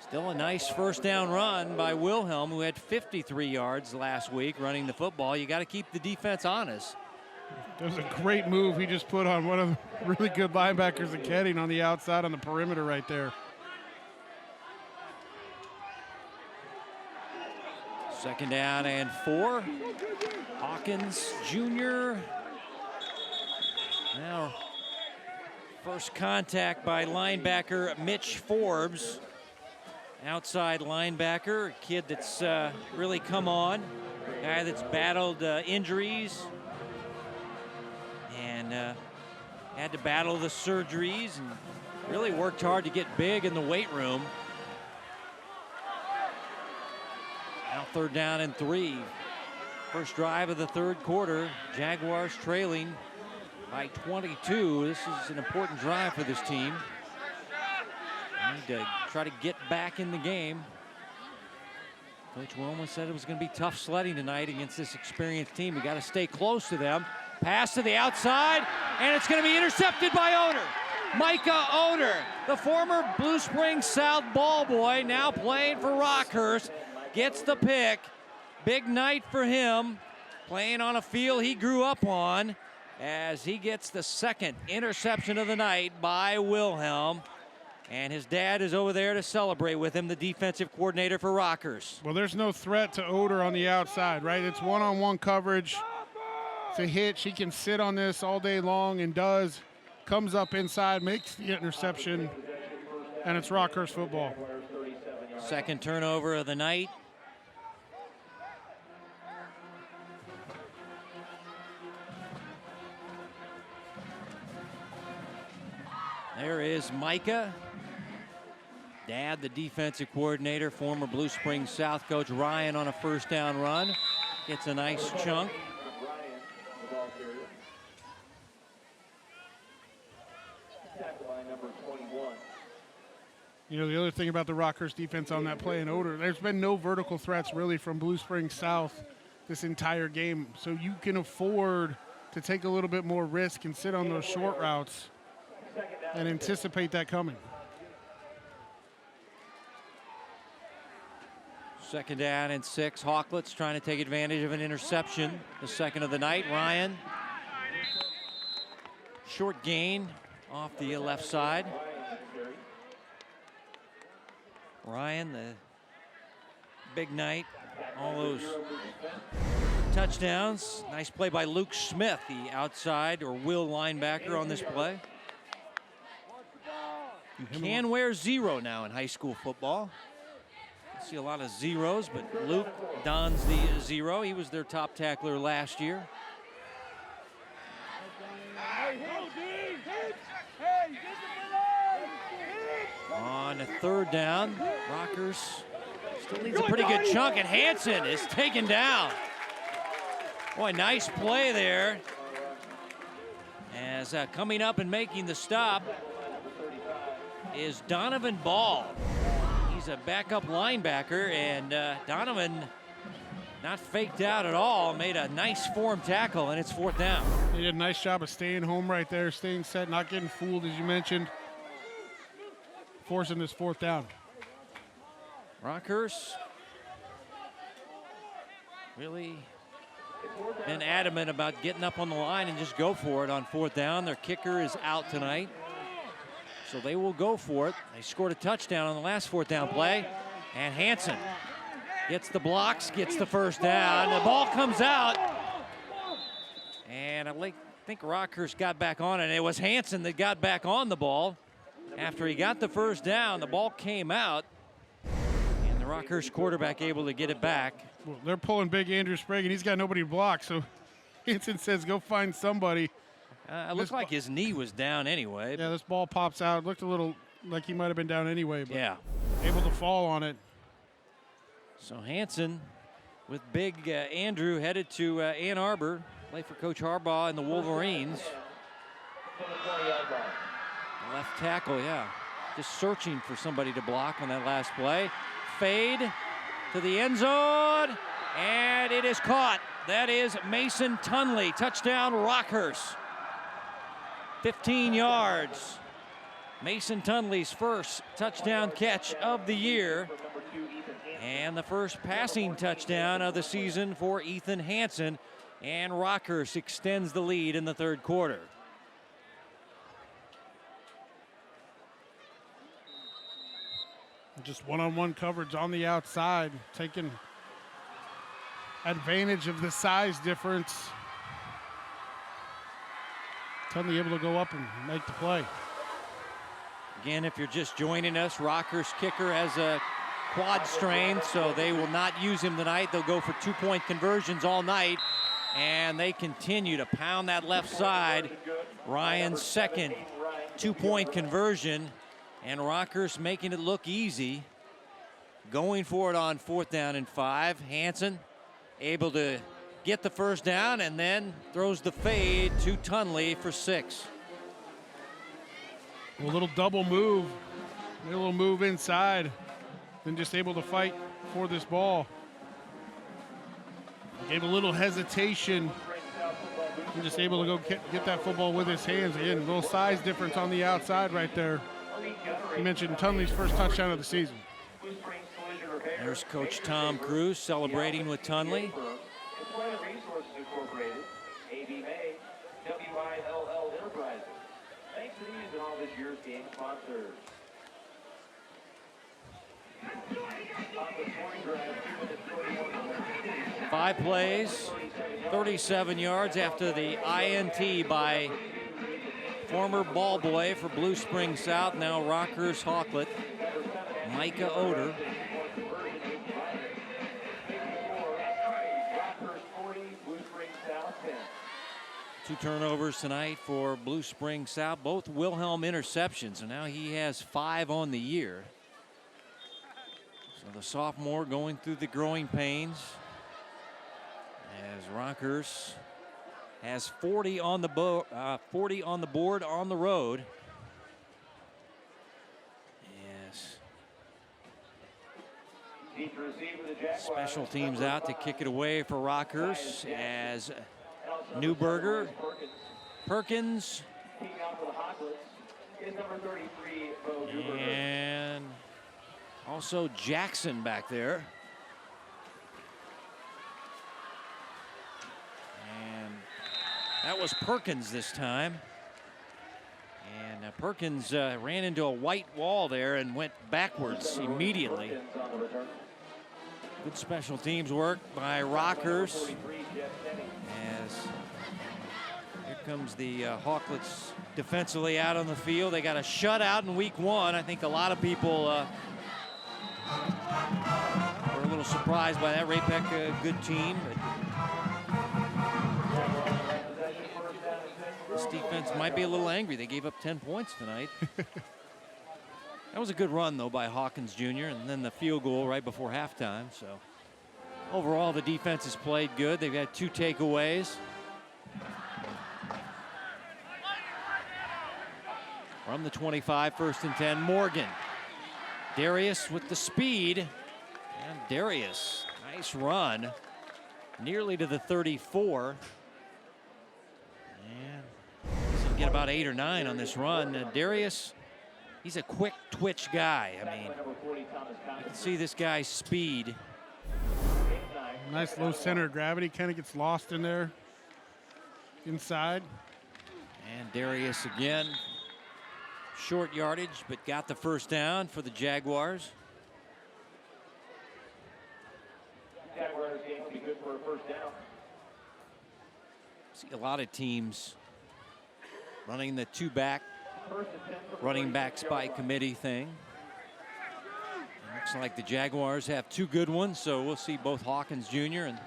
Still a nice first down run by Wilhelm, who had 53 yards last week running the football. You got to keep the defense honest. That was a great move he just put on one of the really good linebackers in Kedding on the outside on the perimeter right there. Second down and 4. Hawkins Jr. Now, first contact by linebacker Mitch Forbes. Outside linebacker, a kid that's really come on. Guy that's battled injuries and had to battle the surgeries and really worked hard to get big in the weight room. Now third down and 3. First drive of the third quarter. Jaguars trailing by 22. This is an important drive for this team. Need to try to get back in the game. Coach Wilma said it was going to be tough sledding tonight against this experienced team. You got to stay close to them. Pass to the outside, and it's going to be intercepted by Oder. Micah Oder, the former Blue Springs South ball boy, now playing for Rockhurst, gets the pick. Big night for him, playing on a field he grew up on, as he gets the second interception of the night by Wilhelm. And his dad is over there to celebrate with him, the defensive coordinator for Rockhurst. Well, there's no threat to Oder on the outside, right? It's one-on-one coverage. It's a hitch. He can sit on this all day long and does. Comes up inside, makes the interception, and it's Rockhurst football. Second turnover of the night. There is Micah. Dad, the defensive coordinator, former Blue Springs South coach Ryan on a first down run. Gets a nice chunk. You know, the other thing about the Rockhurst defense on that play in Oder, there's been no vertical threats really from Blue Springs South this entire game. So you can afford to take a little bit more risk and sit on those short routes and anticipate that coming. Second down and 6. Hawklets trying to take advantage of an interception. The second of the night. Ryan. Short gain off the left side. Ryan, the big night. All those touchdowns. Nice play by Luke Smith, the outside or will linebacker on this play. You can wear 0 now in high school football. See a lot of zeros, but Luke dons the 0. He was their top tackler last year. On a third down, Rockhurst still needs a pretty good chunk, and Hansen is taken down. Boy, nice play there. As coming up and making the stop is Donovan Ball. He's a backup linebacker, and Donovan not faked out at all, made a nice form tackle, and it's fourth down. He did a nice job of staying home right there, staying set, not getting fooled, as you mentioned, forcing this fourth down. Rockhurst really been adamant about getting up on the line and just go for it on fourth down. Their kicker is out tonight, so they will go for it. They scored a touchdown on the last fourth down play, and Hansen gets the blocks, gets the first down. The ball comes out, and I think Rockhurst got back on it. It was Hansen that got back on the ball. After he got the first down, the ball came out, and the Rockhurst quarterback able to get it back. Well, they're pulling big Andrew Sprague, and he's got nobody to block, so Hanson says, go find somebody. It looked like his knee was down anyway. Yeah, this ball pops out. It looked a little like he might have been down anyway, but yeah, able to fall on it. So Hanson with big Andrew headed to Ann Arbor, play for Coach Harbaugh and the Wolverines. Left tackle, yeah. Just searching for somebody to block on that last play. Fade to the end zone, and it is caught. That is Mason Tunley. Touchdown, Rockhurst. 15 yards. Mason Tunley's first touchdown catch of the year. And the first passing touchdown of the season for Ethan Hanson. And Rockhurst extends the lead in the third quarter. Just one-on-one coverage on the outside, taking advantage of the size difference. Tunley able to go up and make the play. Again, if you're just joining us, Rockhurst kicker has a quad strain, so they will not use him tonight. They'll go for 2-point conversions all night, and they continue to pound that left side. Ryan's second 2-point conversion, and Rockhurst making it look easy. Going for it on 4th down and 5. Hanson able to get the first down and then throws the fade to Tunley for 6. A little double move, a little move inside, then just able to fight for this ball. Gave a little hesitation and just able to go get that football with his hands. Again, a little size difference on the outside right there. You mentioned Tunley's first touchdown of the season. There's Coach Tom Cruise celebrating with Tunley. Thanks to these and all this year's game sponsors. 5 plays, 37 yards after the INT by former ball boy for Blue Spring South, now Rockhurst Hawklet, Micah Oder. Two turnovers tonight for Blue Spring South, both Wilhelm interceptions, and now he has 5 on the year. So the sophomore going through the growing pains as Rockhurst has 40 on the board on the road. Yes. Special teams out to kick it away for Rockhurst as Newberger, Perkins, and also Jackson back there. And that was Perkins this time. And Perkins ran into a white wall there and went backwards immediately. Good special teams work by Rockhurst. As here comes the Hawklets defensively out on the field. They got a shutout in week 1. I think a lot of people were a little surprised by that. Ray-Pec, a good team. But this defense might be a little angry. They gave up 10 points tonight. That was a good run, though, by Hawkins Jr., and then the field goal right before halftime. So overall, the defense has played good. They've had 2 takeaways. From the 25, 1st and 10, Morgan. Darius with the speed. And Darius, nice run. Nearly to the 34. And he'll get about 8 or 9 on this run. Darius, he's a quick twitch guy. I mean, you can see this guy's speed. Nice low center of gravity, kind of gets lost in there inside. And Darius again, short yardage, but got the first down for the Jaguars. Jaguars game will be good for a first down. See a lot of teams running the 2-back running backs by committee thing. Looks like the Jaguars have 2 good ones, so we'll see both Hawkins Jr. and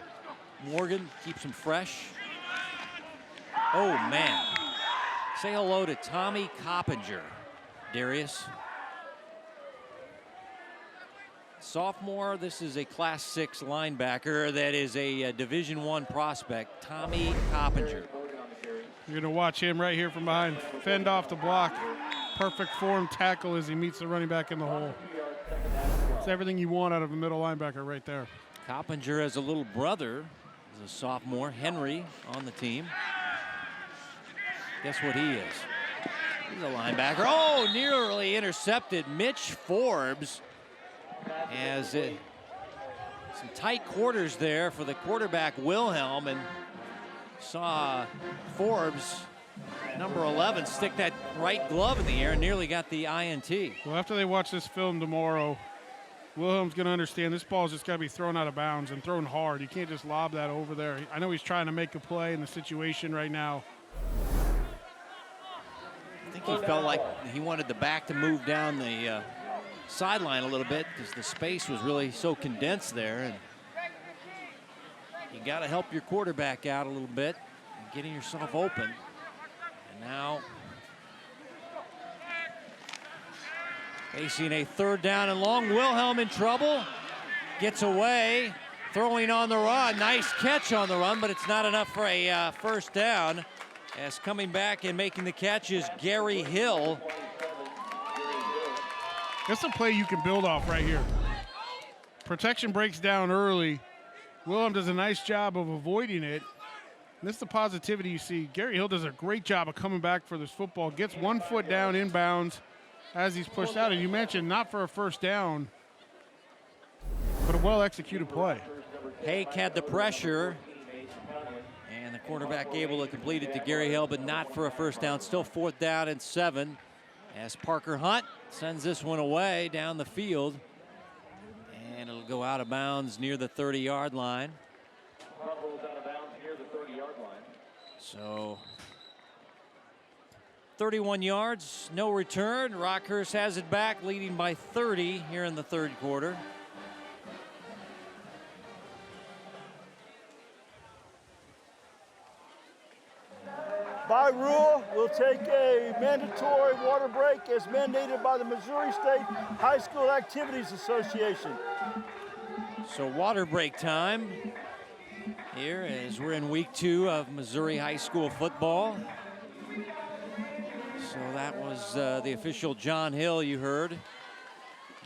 Morgan keeps them fresh. Oh, man. Say hello to Tommy Coppinger, Darius. Sophomore, this is a Class 6 linebacker that is a Division I prospect, Tommy Coppinger. You're going to watch him right here from behind. Fend off the block. Perfect form tackle as he meets the running back in the hole. It's everything you want out of a middle linebacker right there. Coppinger has a little brother, is a sophomore, Henry, on the team. Guess what he is? He's a linebacker. Oh, nearly intercepted. Mitch Forbes has some tight quarters there for the quarterback Wilhelm, and saw Forbes, number 11, stick that right glove in the air and nearly got the INT. Well, after they watch this film tomorrow, Wilhelm's going to understand this ball's just got to be thrown out of bounds and thrown hard. You can't just lob that over there. I know he's trying to make a play in the situation right now. I think he felt like he wanted the back to move down the sideline a little bit because the space was really so condensed there. And you got to help your quarterback out a little bit, getting yourself open. And now facing a 3rd down and long. Wilhelm in trouble. Gets away. Throwing on the run. Nice catch on the run, but it's not enough for a 1st down. As coming back and making the catch is Gary Hill. That's a play you can build off right here. Protection breaks down early. Wilhelm does a nice job of avoiding it. And this is the positivity you see. Gary Hill does a great job of coming back for this football. Gets 1 foot down inbounds as he's pushed out. And you mentioned not for a 1st down, but a well-executed play. Hake had the pressure, and the quarterback able to complete it to Gary Hill, but not for a 1st down. Still 4th down and 7 as Parker Hunt sends this one away down the field. And it'll go out of bounds near the 30-yard line. So 31 yards, no return. Rockhurst has it back, leading by 30 here in the 3rd quarter. By rule, we'll take a mandatory water break as mandated by the Missouri State High School Activities Association. So water break time here as we're in week 2 of Missouri high school football. So that was the official John Hill you heard.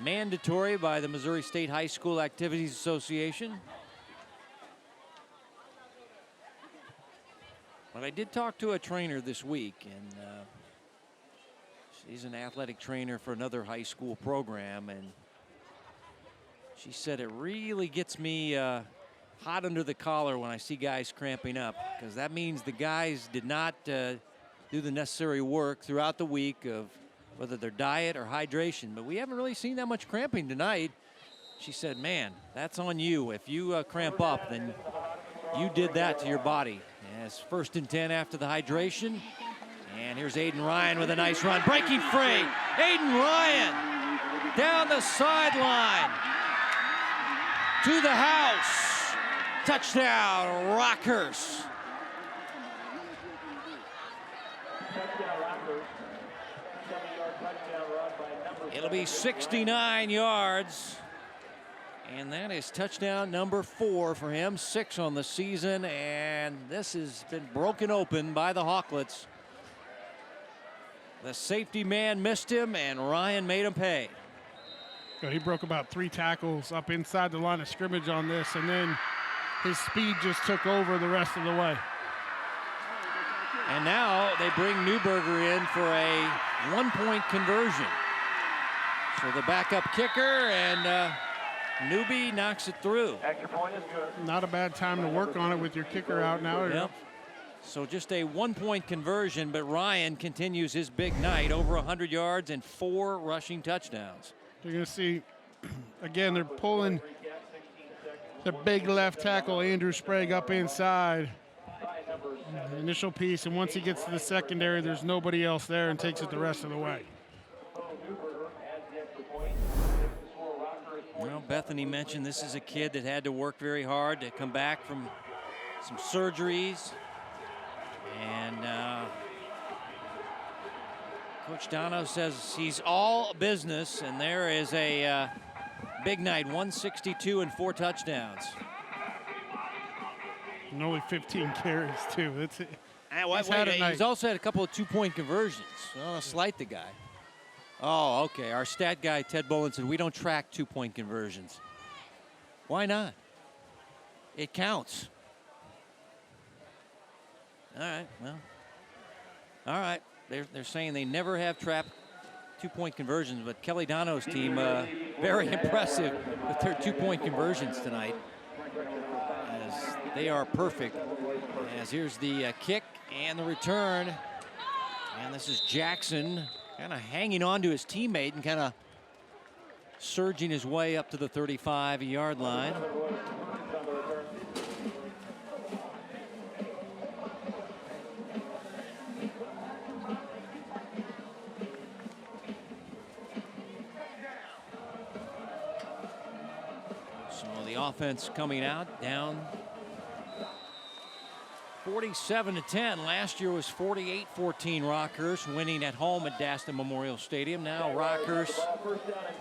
Mandatory by the Missouri State High School Activities Association. But I did talk to a trainer this week, and she's an athletic trainer for another high school program, and she said it really gets me hot under the collar when I see guys cramping up, because that means the guys did not do the necessary work throughout the week of whether their diet or hydration. But we haven't really seen that much cramping tonight. She said, man, that's on you. If you cramp up, then you did that to your body. As 1st and 10 after the hydration. And here's Aiden Ryan with a nice run. Breaking free. Aiden Ryan down the sideline to the house. Touchdown, Rockhurst. It'll be 69 yards. And that is touchdown number 4 for him, 6 on the season, and this has been broken open by the Hawklets. The safety man missed him, and Ryan made him pay. He broke about 3 tackles up inside the line of scrimmage on this, and then his speed just took over the rest of the way. And now they bring Newberger in for a 1-point conversion. So the backup kicker, and Newby knocks it through. Extra point is good. Not a bad time to work on it with your kicker out now. Yep. So just a 1-point conversion, but Ryan continues his big night, over 100 yards and 4 rushing touchdowns. You're going to see, again, they're pulling the big left tackle, Andrew Sprague, up inside. Initial piece, and once he gets to the secondary, there's nobody else there and takes it the rest of the way. Well, Bethany mentioned this is a kid that had to work very hard to come back from some surgeries. And Coach Dono says he's all business, and there is a big night, 162 and 4 touchdowns. And only 15 carries, too. That's it. He's also had a couple of 2-point conversions. Well, slight the guy. Oh, okay. Our stat guy, Ted Bolin, said we don't track 2-point conversions. Why not? It counts. All right, well. All right. They're saying they never have trapped 2-point conversions, but Kelly Dono's team, very impressive with their 2-point conversions tonight, as they are perfect. As here's the kick and the return. And this is Jackson kind of hanging on to his teammate and kind of surging his way up to the 35-yard line. So the offense coming out, down 47-10. Last year was 48-14 Rockhurst, winning at home at Daston Memorial Stadium. Now Rockhurst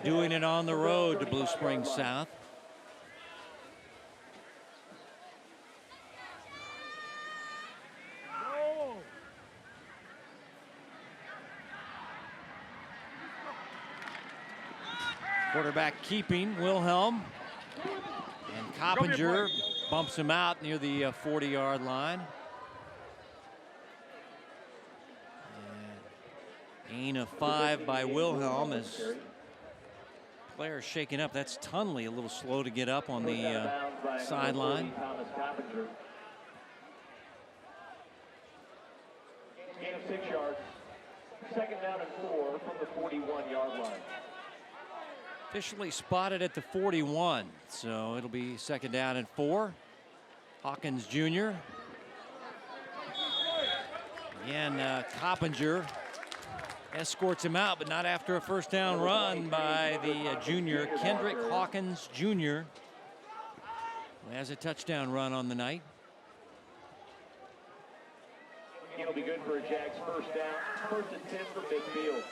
doing it on the road to Blue Springs South. Quarterback keeping Wilhelm, and Coppinger bumps him out near the 40-yard line. And gain of 5 by Wilhelm as players shaking up. That's Tunley, a little slow to get up on the sideline. Gain of 6 yards. 2nd down and 4 from the 41-yard line. Officially spotted at the 41, so it'll be 2nd down and 4. Hawkins Jr. Again, Coppinger escorts him out, but not after a 1st down run by the junior, Kendrick Hawkins Jr., who has a touchdown run on the night. It'll be good for a Jags 1st down. 1st and 10 from midfield.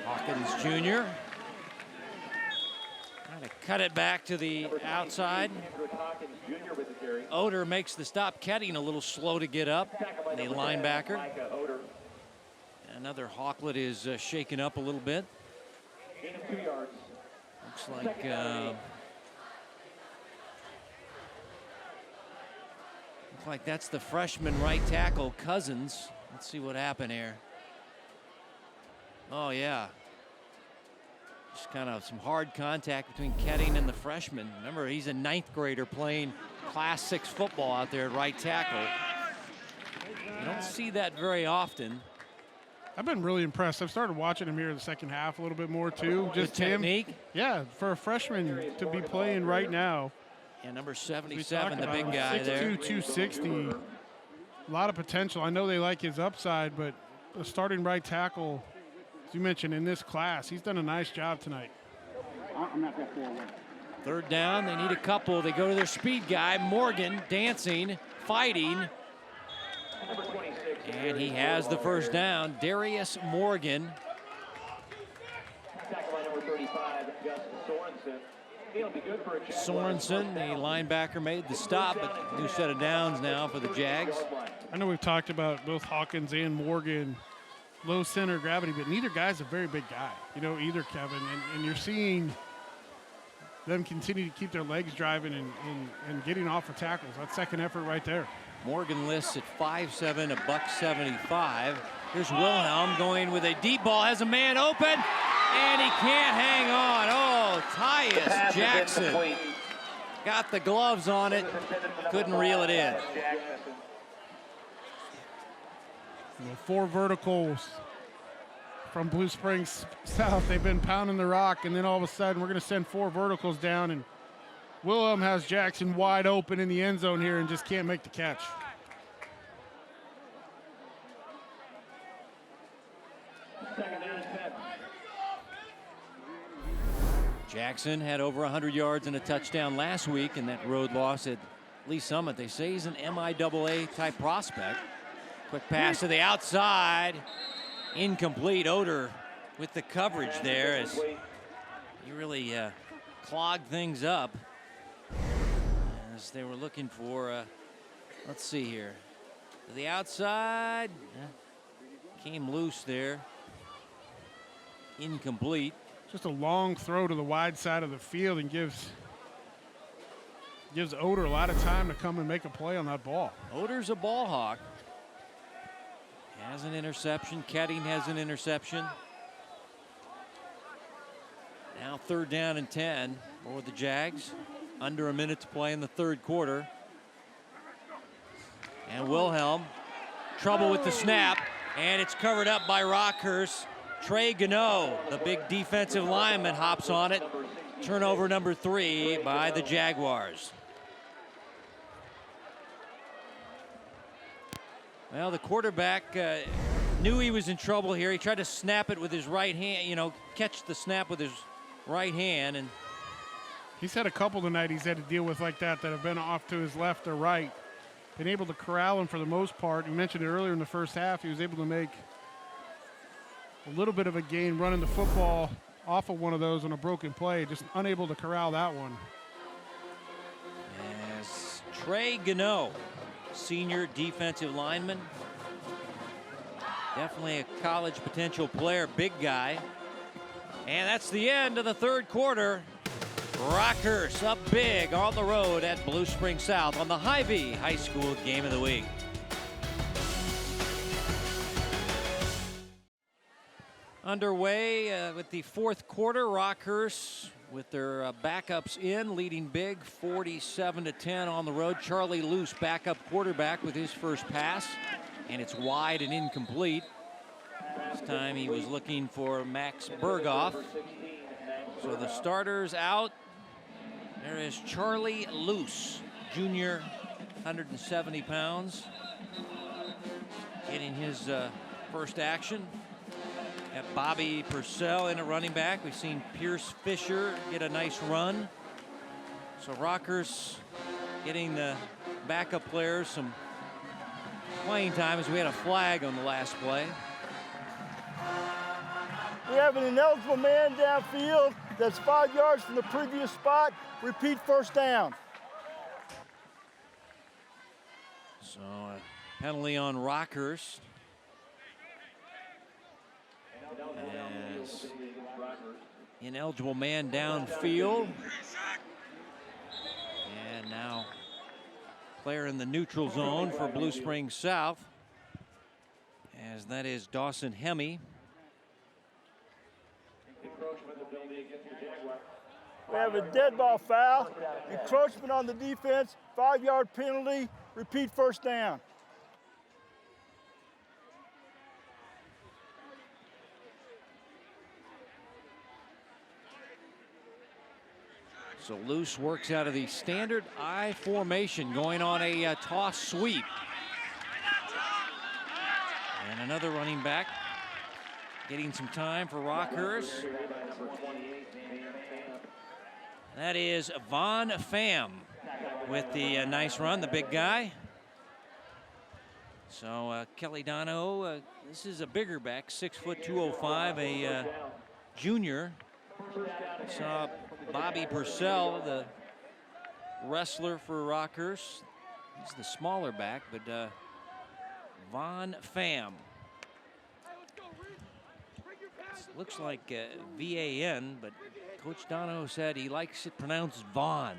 Hawkins Jr. trying to cut it back to the outside. Oder makes the stop. Ketting a little slow to get up. The linebacker. Another Hawklet is shaken up a little bit. Looks like that's the freshman right tackle, Cousins. Let's see what happened here. Oh, yeah. Just kind of some hard contact between Ketting and the freshman. Remember, he's a 9th grader playing Class 6 football out there at right tackle. You don't see that very often. I've been really impressed. I've started watching him here in the 2nd half a little bit more, too. Just technique? Yeah, for a freshman to be playing right now. And number 77, the big guy 6'2", there. 260. A lot of potential. I know they like his upside, but the starting right tackle, as you mentioned, in this class, he's done a nice job tonight. 3rd down, they need a couple. They go to their speed guy, Morgan, dancing, fighting. And he has the 1st down, Darius Morgan. Sorensen, the linebacker, made the stop, but new set of downs now for the Jags. I know we've talked about both Hawkins and Morgan, low center of gravity, but neither guy's a very big guy, you know, either, Kevin. And you're seeing them continue to keep their legs driving and getting off of tackles. That's second effort right there. Morgan lists at 5'7", a $175. Here's Wilhelm going with a deep ball, has a man open, and he can't hang on. Oh, Tyus Jackson got the gloves on it, couldn't reel it in. 4 verticals from Blue Springs South. They've been pounding the rock, and then all of a sudden we're going to send 4 verticals down, and Wilhelm has Jackson wide open in the end zone here and just can't make the catch. Jackson had over 100 yards and a touchdown last week in that road loss at Lee Summit. They say he's an MIAA type prospect. Quick pass to the outside. Incomplete. Oder with the coverage there as he really clogged things up as they were looking for, let's see here. To the outside. Came loose there. Incomplete. Just a long throw to the wide side of the field and gives Oder a lot of time to come and make a play on that ball. Oder's a ball hawk. Has an interception. Ketting has an interception. Now 3rd down and 10 for the Jags. Under a minute to play in the 3rd quarter. And Wilhelm, trouble with the snap, and it's covered up by Rockhurst. Trey Gano, the big defensive lineman, hops on it. Turnover number 3 by the Jaguars. Well, the quarterback knew he was in trouble here. He tried to snap it with his right hand, catch the snap with his right hand. And he's had a couple tonight he's had to deal with like that have been off to his left or right. Been able to corral him for the most part. You mentioned it earlier in the first half. He was able to make a little bit of a gain running the football off of one of those on a broken play. Just unable to corral that one. As Trey Gano, senior defensive lineman. Definitely a college potential player, big guy. And that's the end of the 3rd quarter. Rockhurst up big on the road at Blue Spring South on the Hy-Vee High School Game of the Week. Underway with the 4th quarter. Rockhurst with their backups in, leading big 47-10 on the road. Charlie Luce, backup quarterback, with his first pass, and it's wide and incomplete. This time he was looking for Max Berghoff. So the starters out. There is Charlie Luce, junior, 170 pounds, getting his first action. Got Bobby Purcell in at running back. We've seen Pierce Fisher get a nice run. So Rockhurst getting the backup players some playing time as we had a flag on the last play. We have an ineligible man downfield that's 5 yards from the previous spot. Repeat, 1st down. So a penalty on Rockhurst. As ineligible man downfield. And now player in the neutral zone for Blue Springs South, as that is Dawson Hemme. We have a dead ball foul, encroachment on the defense, 5-yard penalty, repeat, 1st down. So Luce works out of the standard I formation, going on a toss sweep. And another running back getting some time for Rockhurst. That is Von Pham with the nice run, the big guy. So Kelly Dono, this is a bigger back, 6 foot 205, a junior. Saw Bobby Purcell, the wrestler for Rockhurst. He's the smaller back, but Von Pham. Looks like V-A-N, but Coach Dono said he likes it pronounced Vaughn.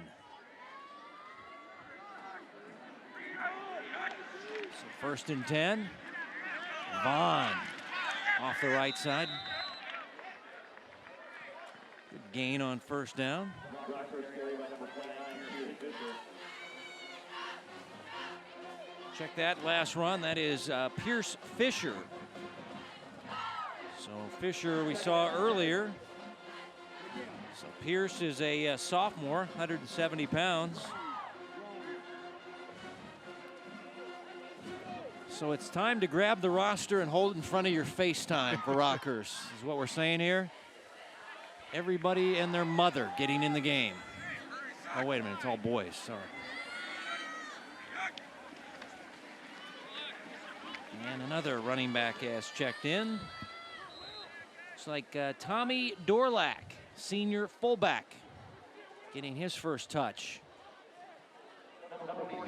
So 1st and 10. Vaughn off the right side. Good gain on 1st down. Check that last run. That is Pierce Fisher. So Fisher we saw earlier. So Pierce is a sophomore, 170 pounds. So it's time to grab the roster and hold it in front of your FaceTime for Rockhurst, is what we're saying here. everybody and their mother getting in the game. Oh, wait a minute, it's all boys, sorry. And another running back has checked in. It's like Tommy Dorlack, senior fullback, getting his first touch.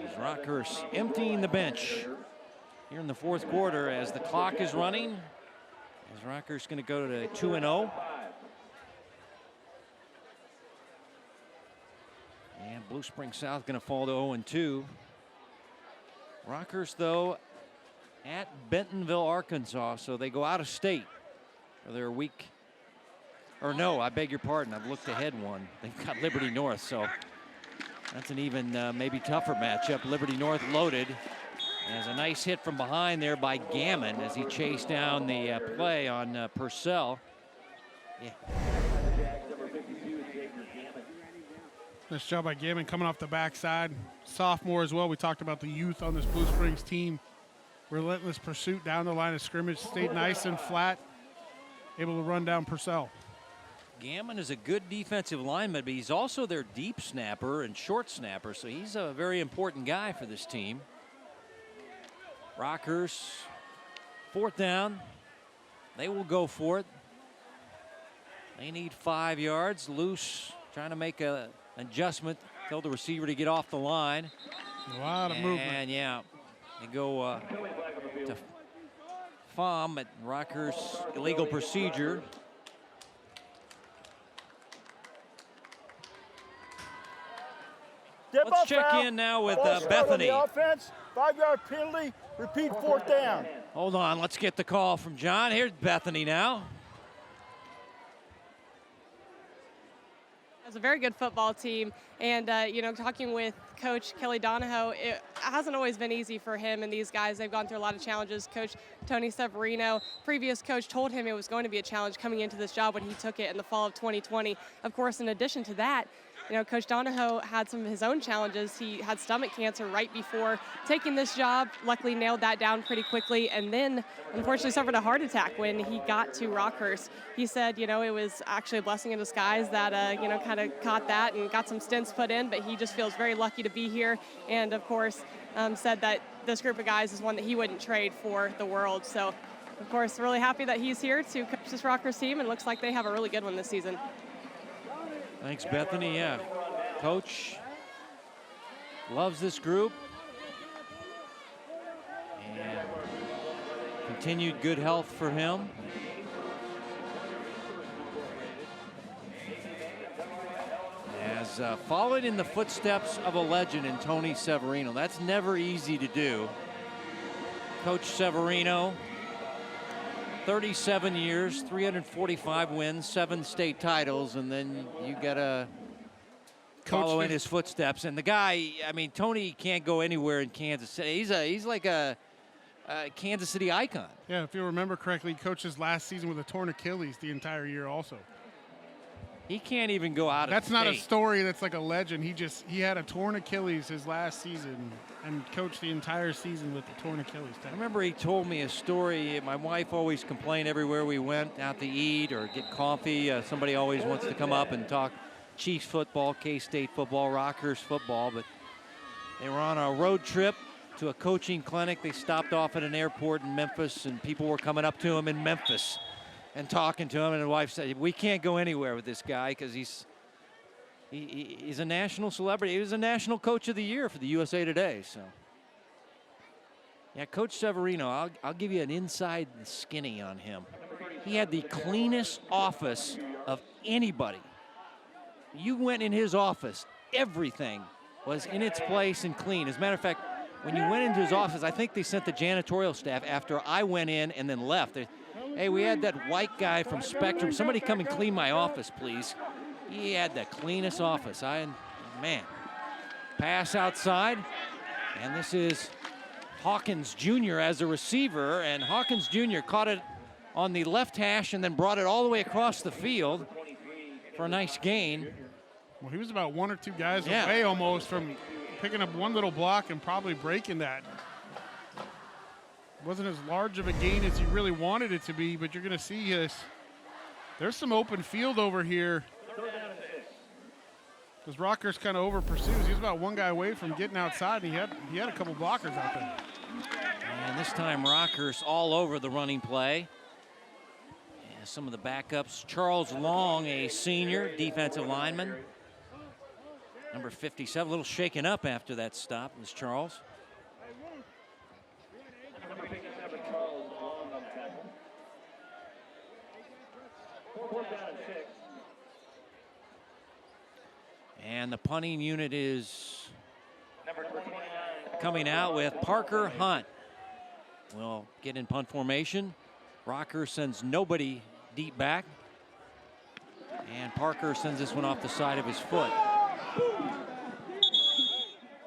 As Rockhurst emptying the bench here in the fourth quarter as the clock is running. As Rockhurst going to go to 2-0. And Blue Springs South going to fall to 0-2. Rockhurst, though, at Bentonville, Arkansas, so they go out of state for their week. Or no, I beg your pardon, I've looked ahead one. They've got Liberty North, so that's an even maybe tougher matchup. Liberty North loaded. There's a nice hit from behind there by Gammon as he chased down the play on Purcell. Yeah. Nice job by Gammon coming off the backside. Sophomore as well. We talked about the youth on this Blue Springs team. Relentless pursuit down the line of scrimmage. Stayed nice and flat. Able to run down Purcell. Gammon is a good defensive lineman, but he's also their deep snapper and short snapper, so he's a very important guy for this team. Rockhurst, fourth down. They will go for it. They need 5 yards. Loose, trying to make an adjustment. Tell the receiver to get off the line. A lot of movement. And yeah, they go to FOM at Rockhurst illegal procedure. Let's check in now with Bethany. Offense, 5-yard penalty, repeat fourth down. Hold on, let's get the call from John. Here's Bethany now. It's a very good football team, and you know, talking with Coach Kelly Donahoe, it hasn't always been easy for him and these guys. They've gone through a lot of challenges. Coach Tony Severino, previous coach, told him it was going to be a challenge coming into this job when he took it in the fall of 2020. Of course, in addition to that, you know, Coach Donahoe had some of his own challenges. He had stomach cancer right before taking this job, luckily nailed that down pretty quickly, and then unfortunately suffered a heart attack when he got to Rockhurst. He said, you know, it was actually a blessing in disguise that, you know, kind of caught that and got some stents put in, but he just feels very lucky to be here, and of course said that this group of guys is one that he wouldn't trade for the world. So, of course, really happy that he's here to coach this Rockhurst team, and looks like they have a really good one this season. Thanks, Bethany. Yeah, Coach loves this group. And continued good health for him. As followed in the footsteps of a legend in Tony Severino. That's never easy to do. Coach Severino, 37 years, 345 wins, 7 state titles, and then you got to follow in his footsteps. And the guy, I mean, Tony can't go anywhere in Kansas City. He's like a Kansas City icon. Yeah, if you remember correctly, he coached his last season with a torn Achilles the entire year also. He can't even go out of That's not a state. story that's like a legend. He had a torn Achilles his last season and coached the entire season with the torn Achilles. I remember he told me a story. My wife always complained everywhere we went out to eat or get coffee. Somebody always wants to come up and talk Chiefs football, K-State football, Rockhurst football. But they were on a road trip to a coaching clinic. They stopped off at an airport in Memphis, and people were coming up to him in Memphis and talking to him, and his wife said, we can't go anywhere with this guy because he's a national celebrity. He was a national coach of the year for the USA Today. So, yeah, Coach Severino, I'll give you an inside skinny on him. He had the cleanest office of anybody. You went in his office, everything was in its place and clean. As a matter of fact, when you went into his office, I think they sent the janitorial staff after I went in and then left. Hey, we had that white guy from Spectrum. Somebody come and clean my office, please. He had the cleanest office. Man. Pass outside. And this is Hawkins Jr. as a receiver. And Hawkins Jr. caught it on the left hash and then brought it all the way across the field for a nice gain. Well, he was about 1 or 2 guys away almost from picking up one little block and probably breaking that. Wasn't as large of a gain as you really wanted it to be, but you're going to see this There's some open field over here. Because Rockhurst kind of over pursues. He was about one guy away from getting outside. He had a couple blockers out there. And this time Rockhurst all over the running play. And some of the backups. Charles Long, a senior defensive lineman. Number 57, a little shaken up after that stop was Charles. And the punting unit is coming out with Parker Hunt. We'll get in punt formation. Rocker sends nobody deep back. And Parker sends this one off the side of his foot.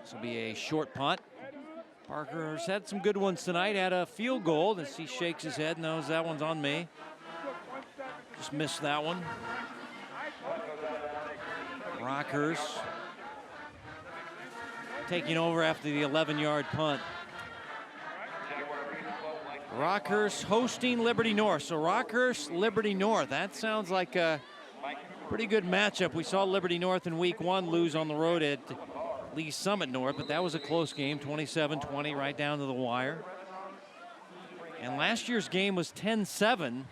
This will be a short punt. Parker's had some good ones tonight. Had a field goal as he shakes his head, knows that one's on me. Just missed that one. Rockhurst taking over after the 11-yard punt. Rockhurst hosting Liberty North. So Rockhurst, Liberty North. That sounds like a pretty good matchup. We saw Liberty North in week 1 lose on the road at Lee Summit North, but that was a close game, 27-20, right down to the wire. And last year's game was 10-7.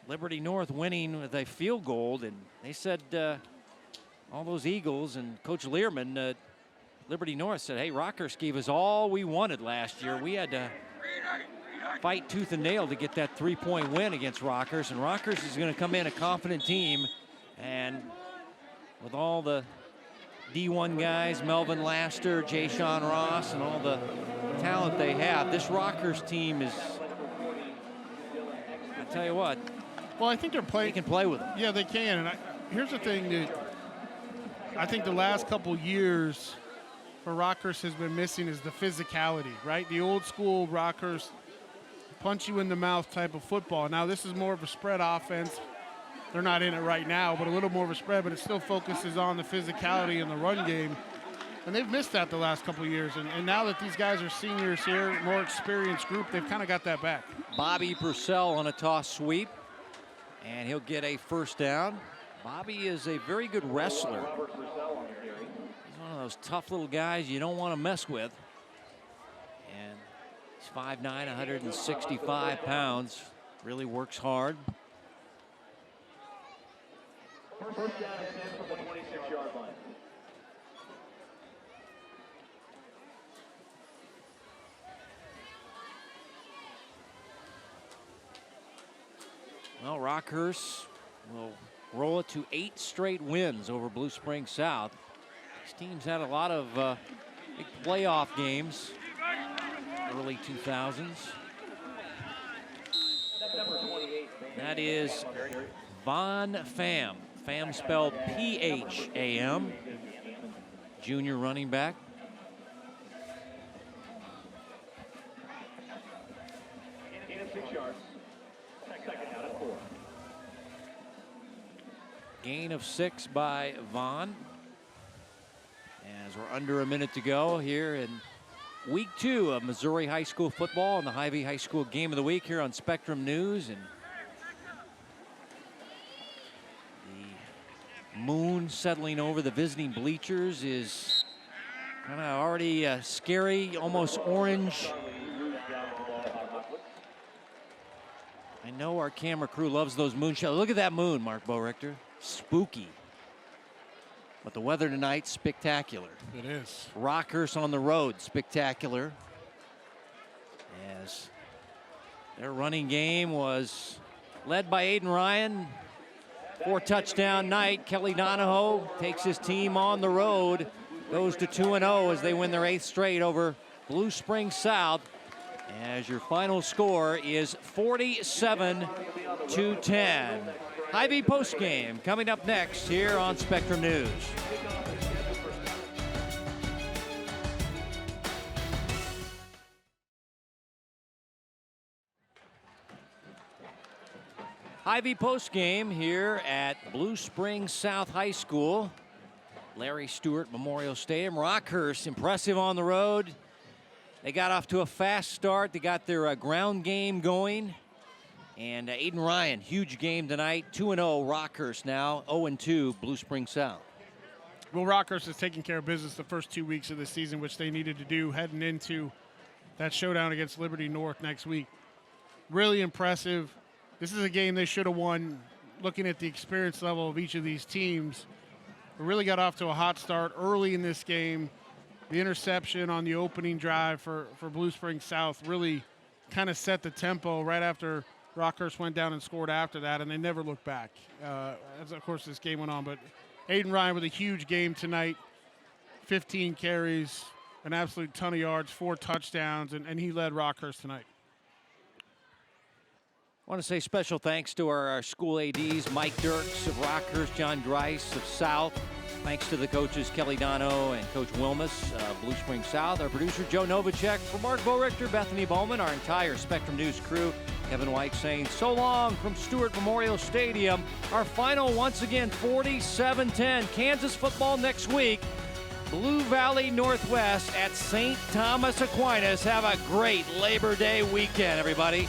Liberty North winning with a field goal, and they said all those Eagles and Coach Learman, Liberty North said, hey, Rockhurst gave us all we wanted last year. We had to fight tooth and nail to get that 3-point win against Rockhurst, and Rockhurst is going to come in a confident team, and with all the D1 guys, Melvin Laster, Jay Sean Ross, and all the talent they have, this Rockhurst team is, I tell you what, well, I think they're playing. They can play with them. Yeah, they can. And here's the thing that I think the last couple years for Rockhurst has been missing is the physicality, right? The old school Rockhurst punch you in the mouth type of football. Now this is more of a spread offense. They're not in it right now, but a little more of a spread, but it still focuses on the physicality in the run game. And they've missed that the last couple of years. And now that these guys are seniors here, more experienced group, they've kind of got that back. Bobby Purcell on a toss sweep, and he'll get a first down. Bobby is a very good wrestler. He's one of those tough little guys you don't want to mess with. And he's 5'9", 165 pounds, really works hard. First down and 10 from the 26-yard line. Well, Rockhurst will roll it to 8 straight wins over Blue Springs South. This team's had a lot of big playoff games, early 2000s. That is Von Pham. Pham spelled P-H-A-M. Junior running back. Gain of 6 yards. Second down and 4. Gain of 6 by Vaughn. As we're under a minute to go here in week 2 of Missouri High School football and the Hy-Vee High School Game of the Week here on Spectrum News. And the moon settling over the visiting bleachers is kind of already scary, almost orange. I know our camera crew loves those moonshots. Look at that moon, Mark Boerichter. Spooky. But the weather tonight, spectacular. It is. Rockhurst on the road, spectacular. As their running game was led by Aiden Ryan. 4-touchdown night. Kelly Donahoe takes his team on the road, goes to 2-0 as they win their 8th straight over Blue Springs South. As your final score is 47-10. Hy-Vee postgame coming up next here on Spectrum News. Hy-Vee postgame here at Blue Springs South High School. Larry Stewart Memorial Stadium. Rockhurst impressive on the road. They got off to a fast start. They got their ground game going. And Aiden Ryan, huge game tonight. 2-0 Rockhurst now, 0-2 Blue Spring South. Well, Rockhurst is taking care of business the first 2 weeks of the season, which they needed to do heading into that showdown against Liberty North next week. Really impressive. This is a game they should have won. Looking at the experience level of each of these teams, we really got off to a hot start early in this game. The interception on the opening drive for Blue Spring South really kind of set the tempo right after Rockhurst went down and scored after that, and they never looked back. As of course this game went on, but Aiden Ryan with a huge game tonight. 15 carries, an absolute ton of yards, 4 touchdowns, and he led Rockhurst tonight. I want to say special thanks to our school ADs, Mike Dirks of Rockhurst, John Grice of South. Thanks to the coaches, Kelly Dono and Coach Wilmus, Blue Spring South. Our producer, Joe Novacek. For Mark Borichter, Bethany Bowman, our entire Spectrum News crew, Kevin White saying so long from Stewart Memorial Stadium. Our final, once again, 47-10. Kansas football next week. Blue Valley Northwest at St. Thomas Aquinas. Have a great Labor Day weekend, everybody.